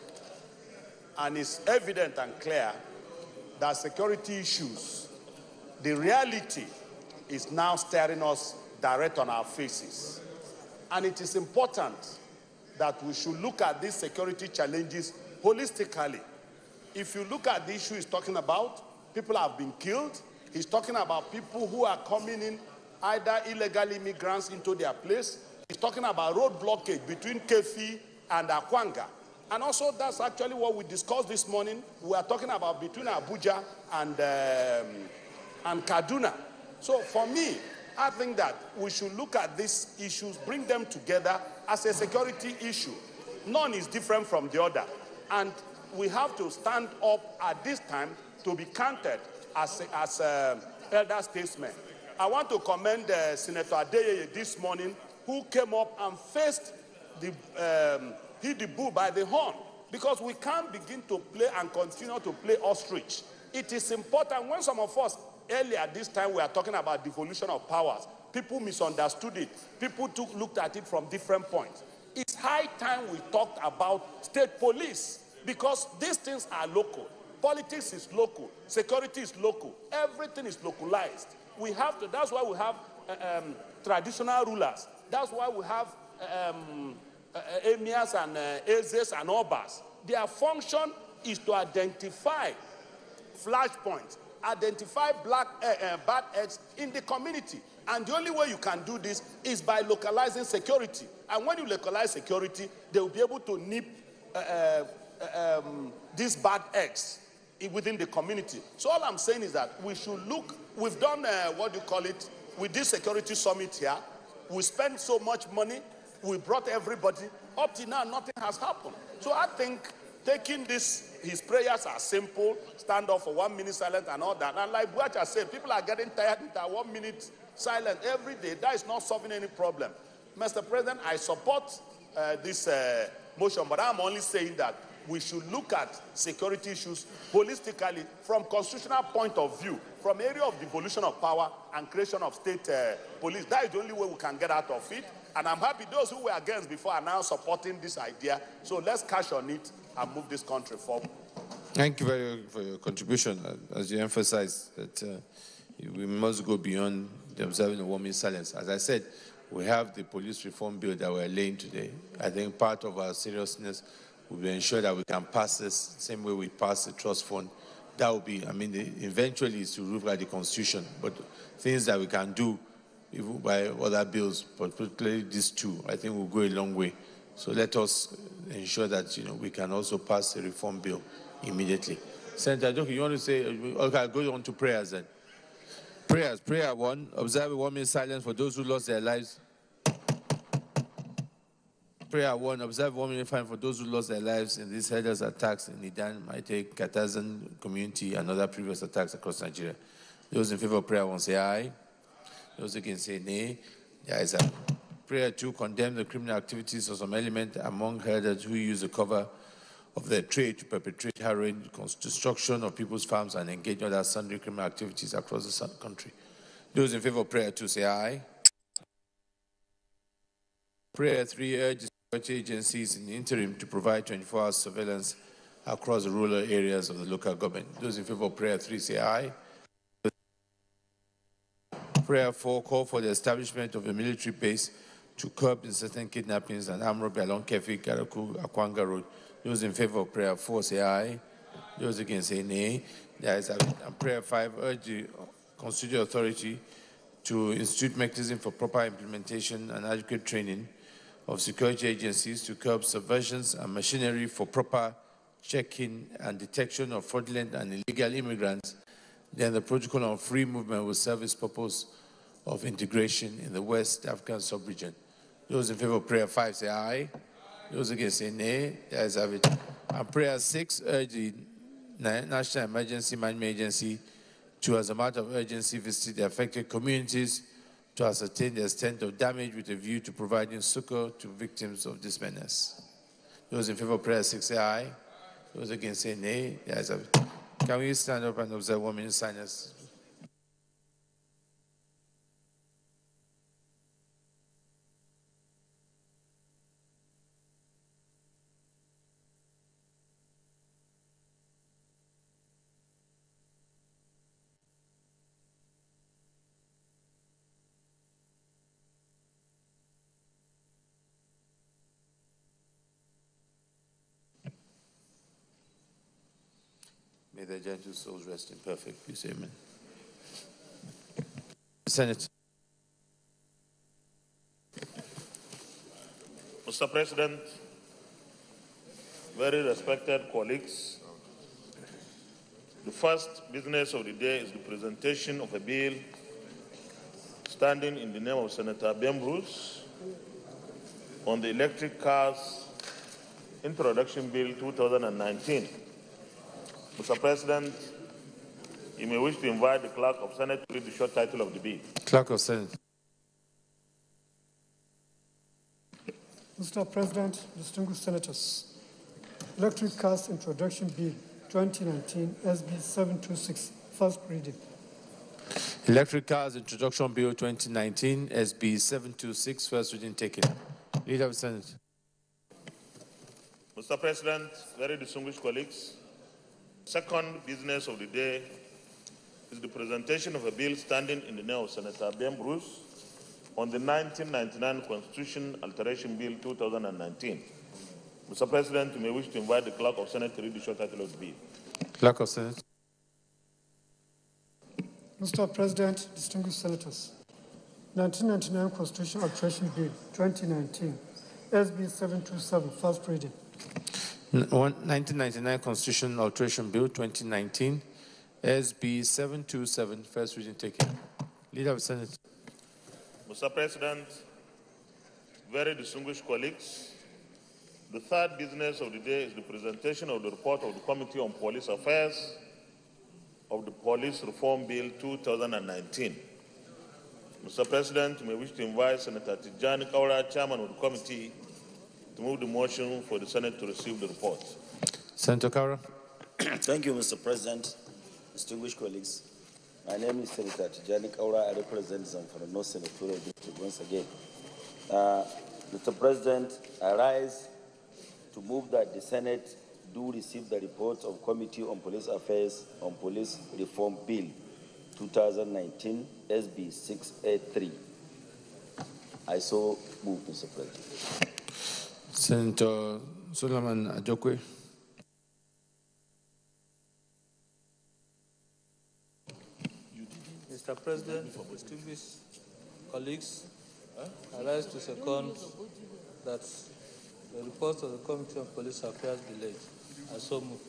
And it's evident and clear that security issues, the reality is now staring us direct on our faces. And it is important that we should look at these security challenges holistically. If you look at the issue he's talking about, people have been killed. He's talking about people who are coming in, either illegal immigrants into their place. He's talking about road blockage between Kefi and Akwanga. And also, that's actually what we discussed this morning. We are talking about between Abuja and Kaduna. So for me, I think that we should look at these issues, bring them together as a security issue. None is different from the other. And we have to stand up at this time to be counted as elder statesmen. I want to commend Senator Adeyeye this morning, who came up and faced hit the bull by the horn, because we can't begin to play and continue to play ostrich. It is important. When some of us earlier this time we are talking about devolution of powers, people misunderstood it. People looked at it from different points. It's high time we talked about state police, because these things are local. Politics is local. Security is local. Everything is localized. We have to. That's why we have traditional rulers. That's why we have emirs and ezes and obas. Their function is to identify flashpoints, identify bad eggs in the community. And the only way you can do this is by localizing security. And when you localize security, they will be able to nip these bad eggs within the community. So all I'm saying is that we should look. We've done with this security summit here. We spent so much money. We brought everybody. Up to now, nothing has happened. So I think taking this, his prayers are simple. Stand up for 1 minute silence and all that. And like Buacha said, people are getting tired with that 1 minute silence every day. That is not solving any problem. Mr. President, I support this motion, but I'm only saying that we should look at security issues holistically from constitutional point of view, from area of devolution of power and creation of state police. That is the only way we can get out of it. And I'm happy those who were against before are now supporting this idea. So let's cash on it and move this country forward. Thank you very much for your contribution. As you emphasized that we must go beyond the observing of 1 minute silence. As I said, we have the police reform bill that we're laying today. I think part of our seriousness will be ensure that we can pass this same way we pass the trust fund. That will be, I mean, eventually it's to look like the Constitution, but things that we can do even by other bills, particularly these two, I think will go a long way. So let us ensure that, we can also pass the reform bill immediately. Senator Adoki, you want to say, okay, I'll go on to prayers then. Prayers. Prayer 1, observe a 1 minute silence for those who lost their lives. Prayer 1, observe 1 minute silence for those who lost their lives in these headless attacks in Idan, Maite, Katazan community, and other previous attacks across Nigeria. Those in favor of prayer 1 say aye. Those against say nay. The ayes have it. Prayer 2, condemn the criminal activities of some element among herders who use the cover of their trade to perpetrate harrowing destruction of people's farms and engage in other sundry criminal activities across the country. Those in favor of prayer 2 say aye. Prayer 3, urges security agencies in the interim to provide 24-hour surveillance across the rural areas of the local government. Those in favor of prayer 3 say aye. Prayer 4, call for the establishment of a military base to curb incessant kidnappings and armed robbery along Kefi, Garaku, Akwanga Road. Those in favor of prayer 4 say aye. Those against say nay. The ayes have it. And prayer 5, urge the constitutional authority to institute mechanism for proper implementation and adequate training of security agencies to curb subversions and machinery for proper checking and detection of fraudulent and illegal immigrants. Then the protocol on free movement will serve its purpose of integration in the West African sub-region. Those in favor of prayer 5 say aye. Those against say nay. The ayes have it. And prayer 6, urge the National Emergency Management Agency to, as a matter of urgency, visit the affected communities to ascertain the extent of damage with a view to providing succor to victims of this menace. Those in favor of prayer 6 say aye. Those against say nay. The ayes have it. Can we stand up and observe 1 minute silence? May their gentle souls rest in perfect peace. Amen. Senate. Mr. President, very respected colleagues, the first business of the day is the presentation of a bill standing in the name of Senator Ben Bruce on the Electric Cars Introduction Bill 2019. Mr. President, you may wish to invite the Clerk of Senate to read the short title of the bill. Clerk of Senate. Mr. President, distinguished senators, Electric Cars Introduction Bill 2019, SB 726, first reading. Electric Cars Introduction Bill 2019, SB 726, first reading taken. Leader of the Senate. Mr. President, very distinguished colleagues, second business of the day is the presentation of a bill standing in the name of Senator Ben Bruce on the 1999 Constitution Alteration Bill 2019. Mr. President, you may wish to invite the Clerk of Senate to read the short title of the bill. Clerk of Senate. Mr. President, distinguished senators, 1999 Constitution Alteration Bill 2019, SB 727, first reading. 1999 Constitution Alteration Bill 2019, SB 727, first reading taken. Leader of the Senate. Mr. President, very distinguished colleagues, the third business of the day is the presentation of the report of the Committee on Police Affairs of the Police Reform Bill 2019. Mr. President, you may wish to invite Senator Tijani Kaura, Chairman of the committee, to move the motion for the Senate to receive the report. Senator Kaura. Thank you, Mr. President. Distinguished colleagues, my name is Senator Tijani Kaura. I represent Zamfara North Senatorial District once again. Mr. President, I rise to move that the Senate do receive the report of Committee on Police Affairs on Police Reform Bill 2019, SB 683. I so move, Mr. President. Senator Solomon Ajokwe. Mr. President, distinguished colleagues, I rise to second that the report of the Committee on Police Affairs be laid. I so move.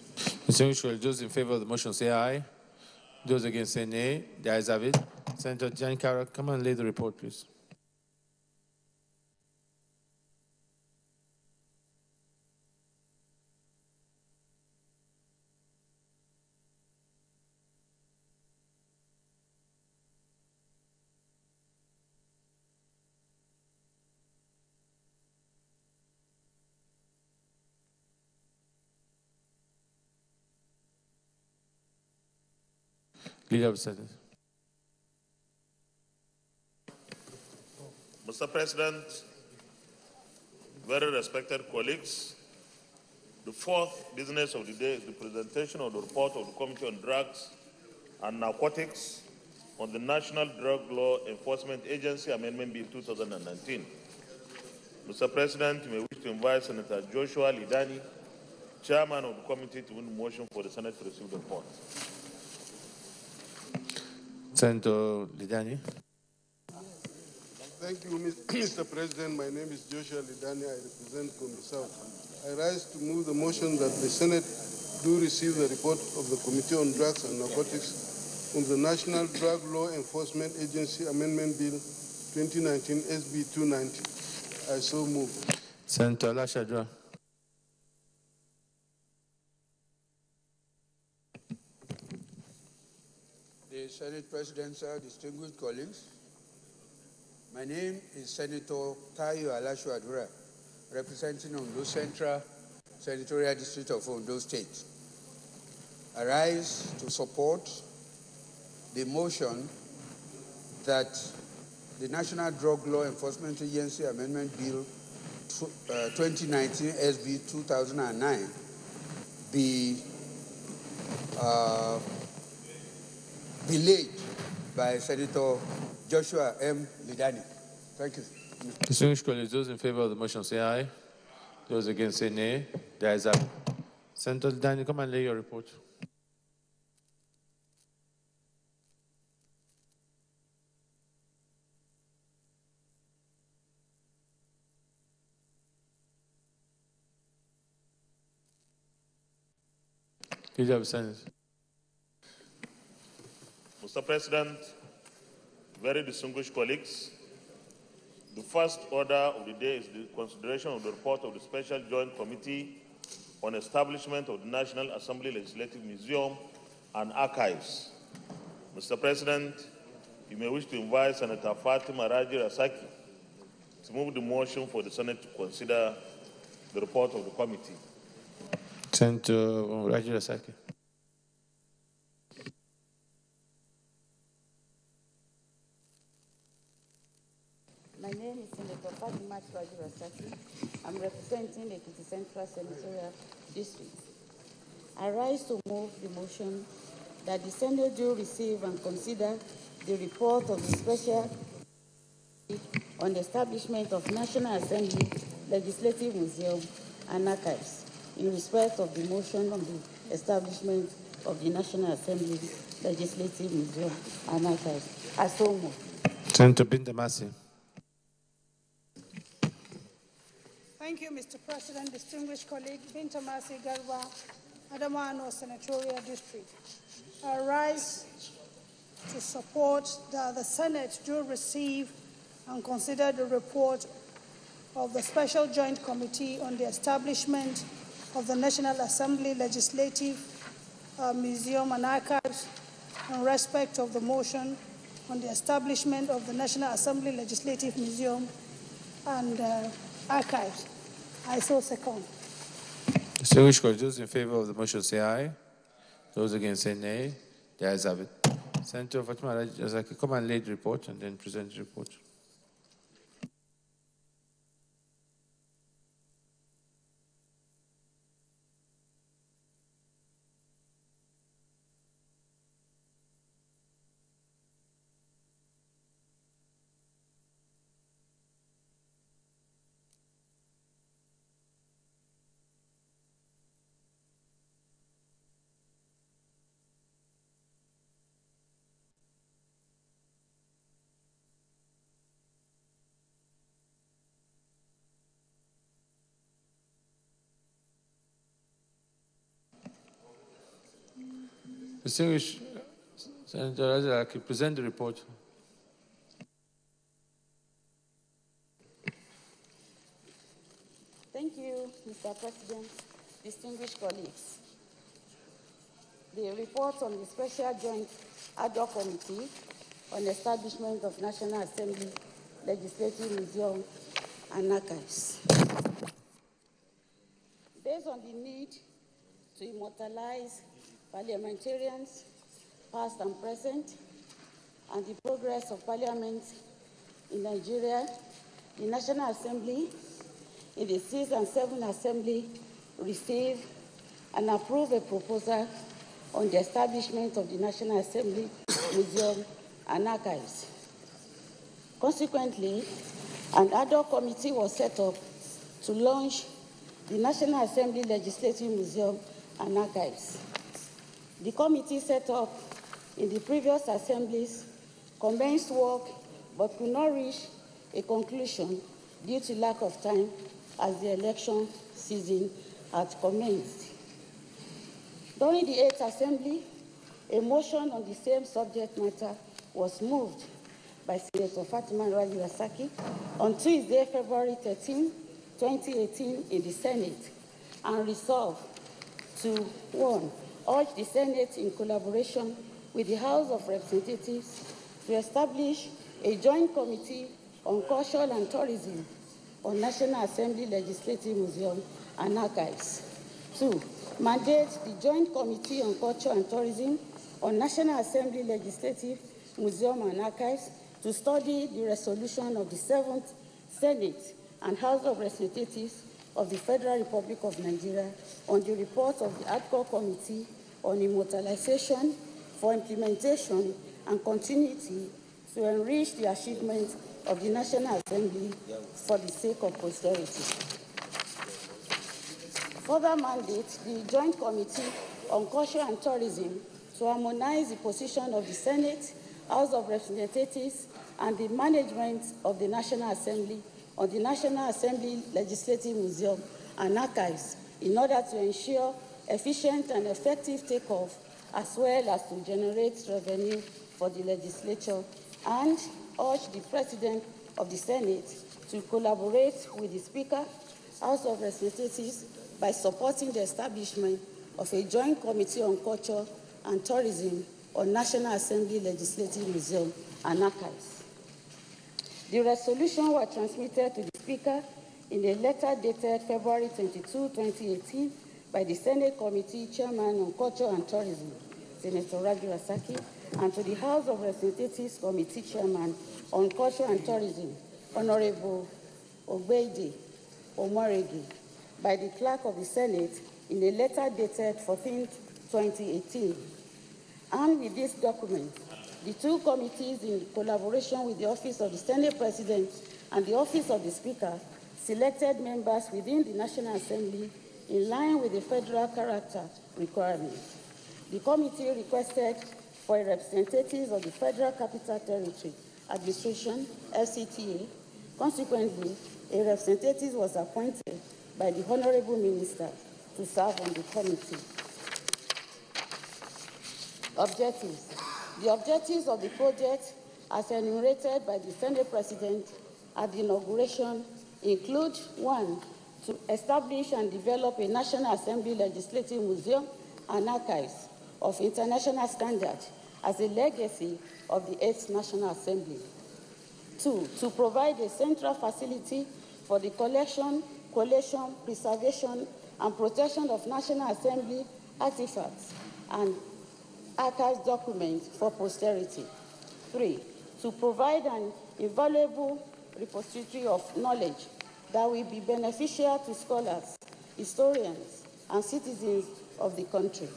Distinguished colleagues, those in favor of the motion say aye. Those against say nay. The ayes have it. Senator Janikara, come and lay the report, please. Leader of the Senate. Mr. President, very respected colleagues, the fourth business of the day is the presentation of the report of the Committee on Drugs and Narcotics on the National Drug Law Enforcement Agency Amendment Bill 2019. Mr. President, you may wish to invite Senator Joshua Lidani, Chairman of the committee, to move the motion for the Senate to receive the report. Senator Lidani. Thank you, Mr. President. My name is Joshua Lidani. I represent Gombe South. I rise to move the motion that the Senate do receive the report of the Committee on Drugs and Narcotics on the National Drug Law Enforcement Agency Amendment Bill 2019 SB 290. I so move. Senator Lashadra. The Senate President, sir, distinguished colleagues, my name is Senator Tayo Alashuadura, representing Ondo Central Senatorial District of Ondo State. I rise to support the motion that the National Drug Law Enforcement Agency Amendment Bill 2019 SB 2009 be laid by Senator Joshua M. Lidani. Thank you. Distinguished colleagues, those in favor of the motion say aye. Those against say nay. The ayes have it. Senator Lidani, come and lay your report. Leader of the Senate. Mr. President, very distinguished colleagues, the first order of the day is the consideration of the report of the Special Joint Committee on Establishment of the National Assembly Legislative Museum and Archives. Mr. President, you may wish to invite Senator Fatima Raji Rasaki to move the motion for the Senate to consider the report of the committee. Senator Raji Rasaki. My name is Senator Fatima Raji Rasaki. I'm representing the Ekiti Central Senatorial District. I rise to move the motion that the Senate do receive and consider the report of the Special on the establishment of National Assembly Legislative Museum and Archives in respect of the motion on the establishment of the National Assembly Legislative Museum and Archives. I so move. Senator Bintamasi. Thank you, Mr. President. Distinguished colleague, Bintamasi Garba, Adamano Senatorial District. I rise to support that the Senate do receive and consider the report of the Special Joint Committee on the establishment of the National Assembly Legislative Museum and Archives in respect of the motion on the establishment of the National Assembly Legislative Museum and Archives. I so second. Distinguished colleagues, those in favor of the motion say aye. Those against say nay. The ayes have it. Senator Fatima Raji Rasaki, come and lay the report and then present the report. Distinguished Senator Razalaki, present the report. Thank you, Mr. President, distinguished colleagues. The report on the Special Joint Ad hoc Committee on Establishment of National Assembly Legislative Museum and Archives. Based on the need to immortalize parliamentarians, past and present, and the progress of parliament in Nigeria, the National Assembly in the 6th and 7th Assembly received and approved a proposal on the establishment of the National Assembly Museum and Archives. Consequently, an ad hoc committee was set up to launch the National Assembly Legislative Museum and Archives. The committee set up in the previous assemblies commenced work but could not reach a conclusion due to lack of time as the election season had commenced. During the 8th Assembly, a motion on the same subject matter was moved by Senator Fatima Rajurasaki on Tuesday, February 13, 2018 in the Senate, and resolved to, 1, urge the Senate in collaboration with the House of Representatives to establish a joint committee on culture and tourism on National Assembly Legislative Museum and Archives. 2, mandate the Joint Committee on Culture and Tourism on National Assembly Legislative Museum and Archives to study the resolution of the 7th Senate and House of Representatives of the Federal Republic of Nigeria on the report of the Ad hoc Committee on Immortalization for implementation and continuity to enrich the achievements of the National Assembly for the sake of posterity. Further mandate the Joint Committee on Culture and Tourism to harmonize the position of the Senate, House of Representatives, and the management of the National Assembly on the National Assembly Legislative Museum and Archives in order to ensure efficient and effective takeoff as well as to generate revenue for the legislature, and urge the President of the Senate to collaborate with the Speaker, House of Representatives, by supporting the establishment of a joint committee on culture and tourism on National Assembly Legislative Museum and Archives. The resolution was transmitted to the Speaker in a letter dated February 22, 2018, by the Senate Committee Chairman on Culture and Tourism, Senator Rajurasaki, and to the House of Representatives Committee Chairman on Culture and Tourism, Honorable Ogbeide Omoregi, by the Clerk of the Senate in a letter dated 14, 2018. And with this document, the two committees, in collaboration with the Office of the Senate President and the Office of the Speaker, selected members within the National Assembly in line with the federal character requirement. The committee requested for representatives of the Federal Capital Territory Administration, FCTA. Consequently, a representative was appointed by the Honorable Minister to serve on the committee. Objectives. The objectives of the project, as enumerated by the Senate President at the inauguration, include 1, to establish and develop a National Assembly Legislative Museum and Archives of international standard as a legacy of the 8th National Assembly. 2, to provide a central facility for the collection, collation, preservation, and protection of National Assembly artifacts and archives documents for posterity. 3, to provide an invaluable repository of knowledge that will be beneficial to scholars, historians, and citizens of the country.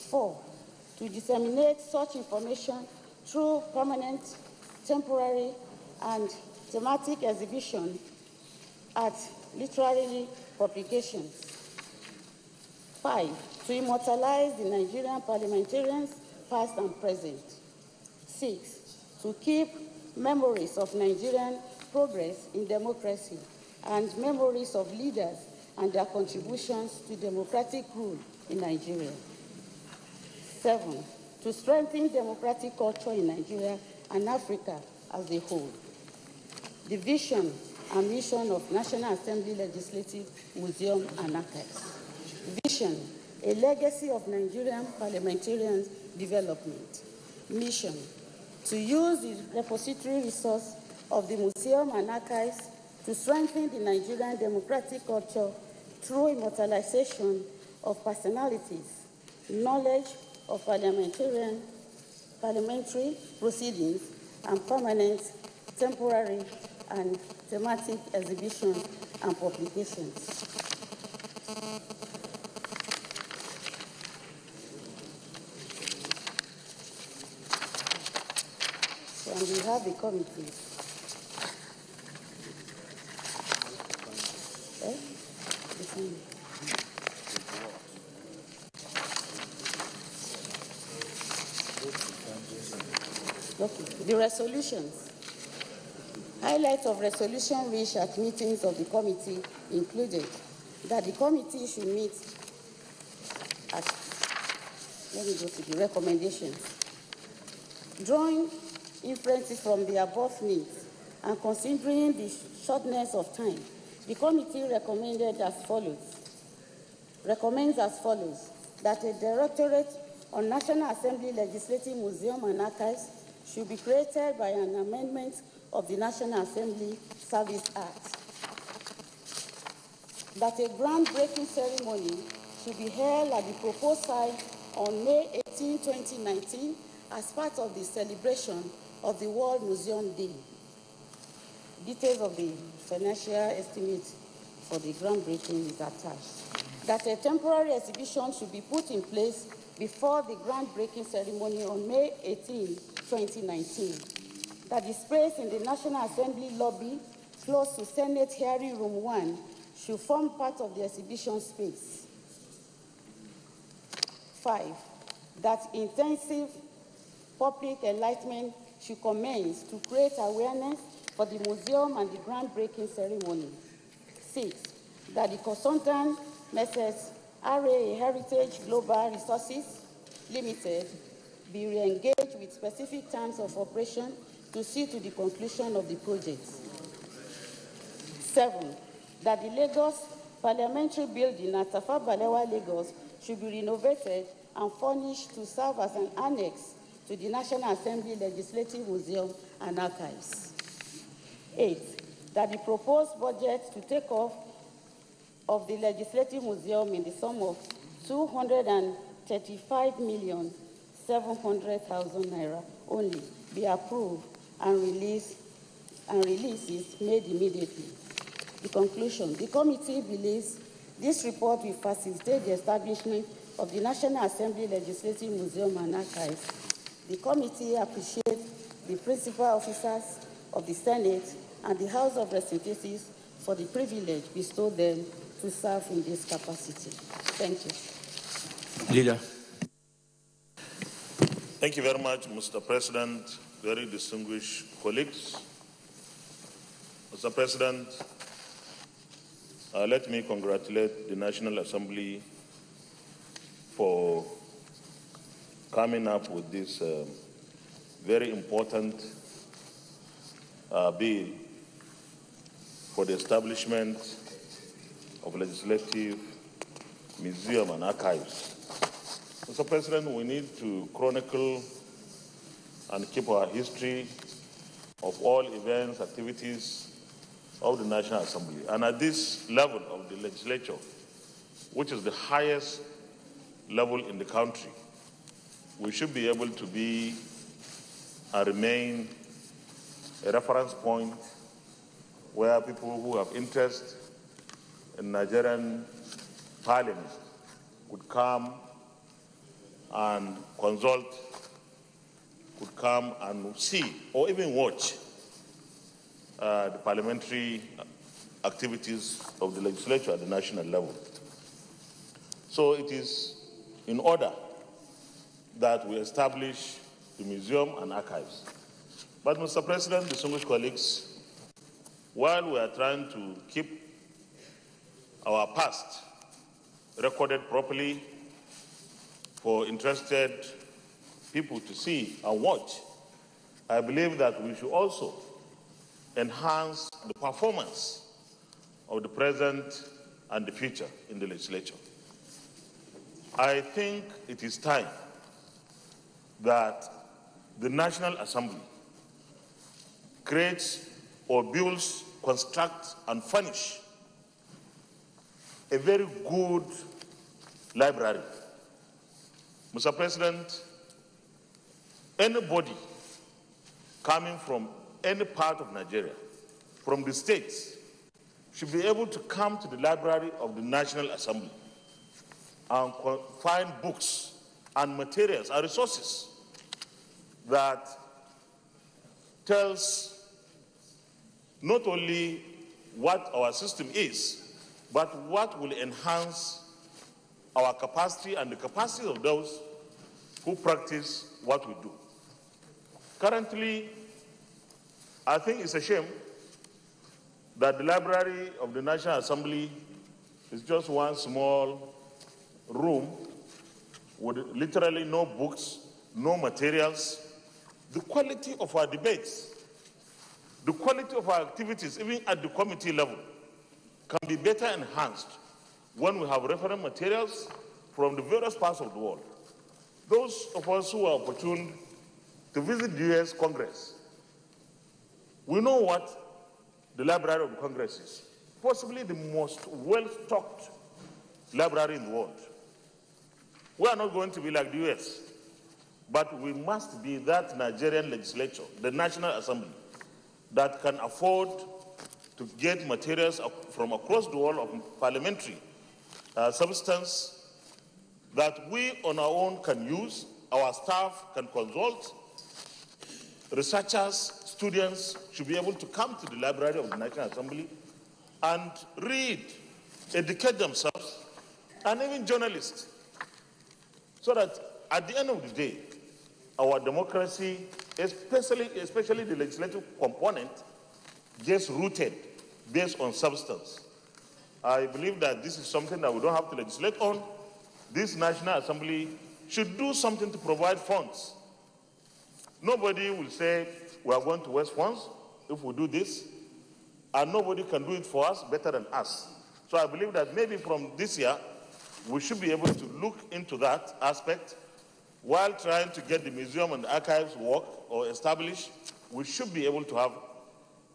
4, to disseminate such information through permanent, temporary, and thematic exhibition at literary publications. 5, to immortalize the Nigerian parliamentarians, past and present. 6, to keep memories of Nigerian progress in democracy and memories of leaders and their contributions to democratic rule in Nigeria. 7, to strengthen democratic culture in Nigeria and Africa as a whole. The vision and mission of National Assembly Legislative Museum and Archives. Vision, a legacy of Nigerian parliamentarian development. Mission, to use the repository resource of the Museum and Archives to strengthen the Nigerian democratic culture through immortalization of personalities, knowledge of parliamentary proceedings, and permanent, temporary, and thematic exhibitions and publications. And we have the committee. Okay. The resolutions. Highlights of resolution reached at meetings of the committee included that the committee should meet at, let me go to the recommendations. Drawing inferences from the above needs and considering the shortness of time, the committee recommends as follows, that a Directorate on National Assembly Legislative Museum and Archives should be created by an amendment of the National Assembly Service Act, that a groundbreaking ceremony should be held at the proposed site on May 18, 2019 as part of the celebration of the World Museum Day. Details of the financial estimate for the groundbreaking is attached. That a temporary exhibition should be put in place before the groundbreaking ceremony on May 18, 2019. That the space in the National Assembly lobby close to Senate Hearing Room 1 should form part of the exhibition space. 5, that intensive public enlightenment should commence to create awareness for the museum and the groundbreaking ceremony. 6, that the consultant Messrs. RA Heritage Global Resources Limited be re-engaged with specific terms of operation to see to the conclusion of the project. 7, that the Lagos Parliamentary Building at Tafawa Balewa, Lagos should be renovated and furnished to serve as an annex to the National Assembly Legislative Museum and Archives. 8, that the proposed budget to take off of the Legislative Museum in the sum of 235,700,000 naira only be approved and release is made immediately. The conclusion, the committee believes this report will facilitate the establishment of the National Assembly Legislative Museum and Archives. The committee appreciates the principal officers of the Senate and the House of Representatives for the privilege bestowed them to serve in this capacity. Thank you. Leader. Thank you very much, Mr. President, very distinguished colleagues. Mr. President, let me congratulate the National Assembly for coming up with this very important bill for the establishment of Legislative Museum and Archives. Mr. President, we need to chronicle and keep our history of all events, activities of the National Assembly. And at this level of the legislature, which is the highest level in the country, we should be able to be and remain a reference point where people who have interest in Nigerian parliament could come and consult, could come and see or even watch the parliamentary activities of the legislature at the national level. So it is in order that we establish the museum and archives. But, Mr. President, distinguished colleagues, while we are trying to keep our past recorded properly for interested people to see and watch, I believe that we should also enhance the performance of the present and the future in the legislature. I think it is time that the National Assembly creates or builds, constructs, and furnish a very good library. Mr. President, anybody coming from any part of Nigeria, from the states, should be able to come to the library of the National Assembly and find books and materials and resources that tells not only what our system is, but what will enhance our capacity and the capacity of those who practice what we do. Currently, I think it's a shame that the Library of the National Assembly is just one small room with literally no books, no materials. The quality of our debates, the quality of our activities, even at the committee level, can be better enhanced when we have reference materials from the various parts of the world. Those of us who are opportune to visit the US Congress, we know what the Library of the Congress is. Possibly the most well-stocked library in the world. We are not going to be like the US, but we must be that Nigerian legislature, the National Assembly, that can afford to get materials from across the world of parliamentary substance that we on our own can use, our staff can consult, researchers, students should be able to come to the Library of the National Assembly and read, educate themselves, and even journalists, so that at the end of the day, our democracy, especially the legislative component, gets rooted based on substance. I believe that this is something that we don't have to legislate on. This National Assembly should do something to provide funds. Nobody will say we are going to waste funds if we do this, and nobody can do it for us better than us. So I believe that maybe from this year, we should be able to look into that aspect while trying to get the museum and the archives work or established. We should be able to have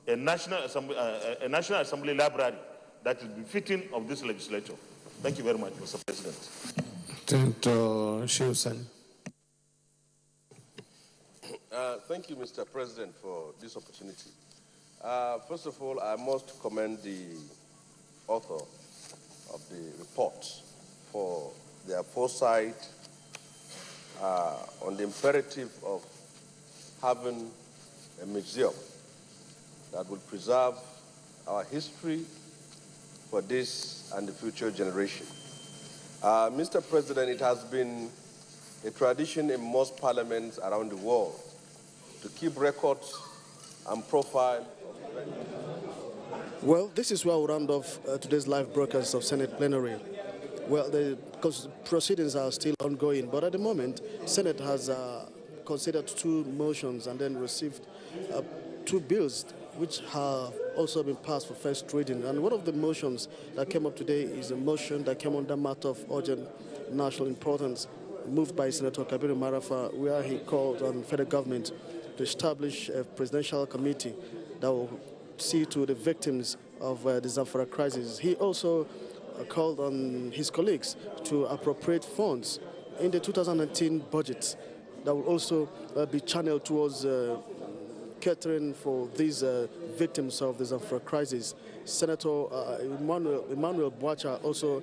a National Assembly library that is befitting of this legislature. Thank you very much, Mr. President. Thank you, Mr. President, for this opportunity. First of all, I must commend the author of the report for their foresight on the imperative of having a museum that will preserve our history for this and the future generation. Mr. President, it has been a tradition in most parliaments around the world to keep records and profile. Well, this is where we'll round off today's live broadcast of Senate plenary. Well, the proceedings are still ongoing, but at the moment, Senate has considered 2 motions and then received 2 bills which have also been passed for first reading. And one of the motions that came up today is a motion that came under matter of urgent national importance, moved by Senator Kabiru Marafa, where he called on federal government to establish a presidential committee that will see to the victims of the Zamfara crisis. He also called on his colleagues to appropriate funds in the 2019 budget that will also be channeled towards catering for these victims of the Zamfara crisis. Senator Emmanuel Boacha also,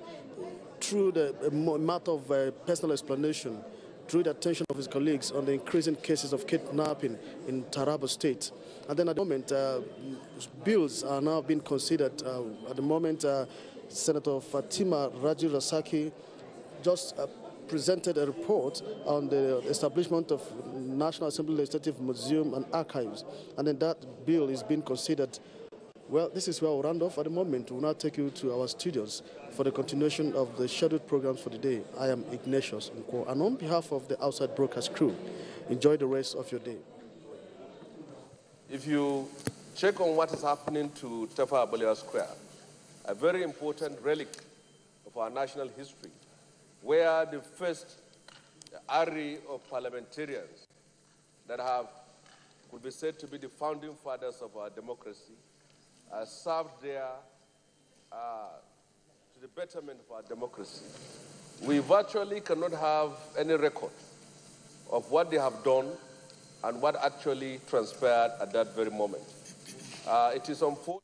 through the matter of personal explanation, drew the attention of his colleagues on the increasing cases of kidnapping in Taraba State. And then at the moment, bills are now being considered. At the moment, Senator Fatima Raji Rasaki just presented a report on the establishment of National Assembly Legislative Museum and Archives. And then that bill is being considered Well, this is where we'll round off. At the moment, we'll now take you to our studios for the continuation of the scheduled programs for the day. I am Ignatius Nkwo, and on behalf of the Outside Broadcast crew, enjoy the rest of your day. If you check on what is happening to Tafawa Balewa Square, a very important relic of our national history, where the first array of parliamentarians that could be said to be the founding fathers of our democracy served there to the betterment of our democracy. We virtually cannot have any record of what they have done and what actually transpired at that very moment. It is unfortunate.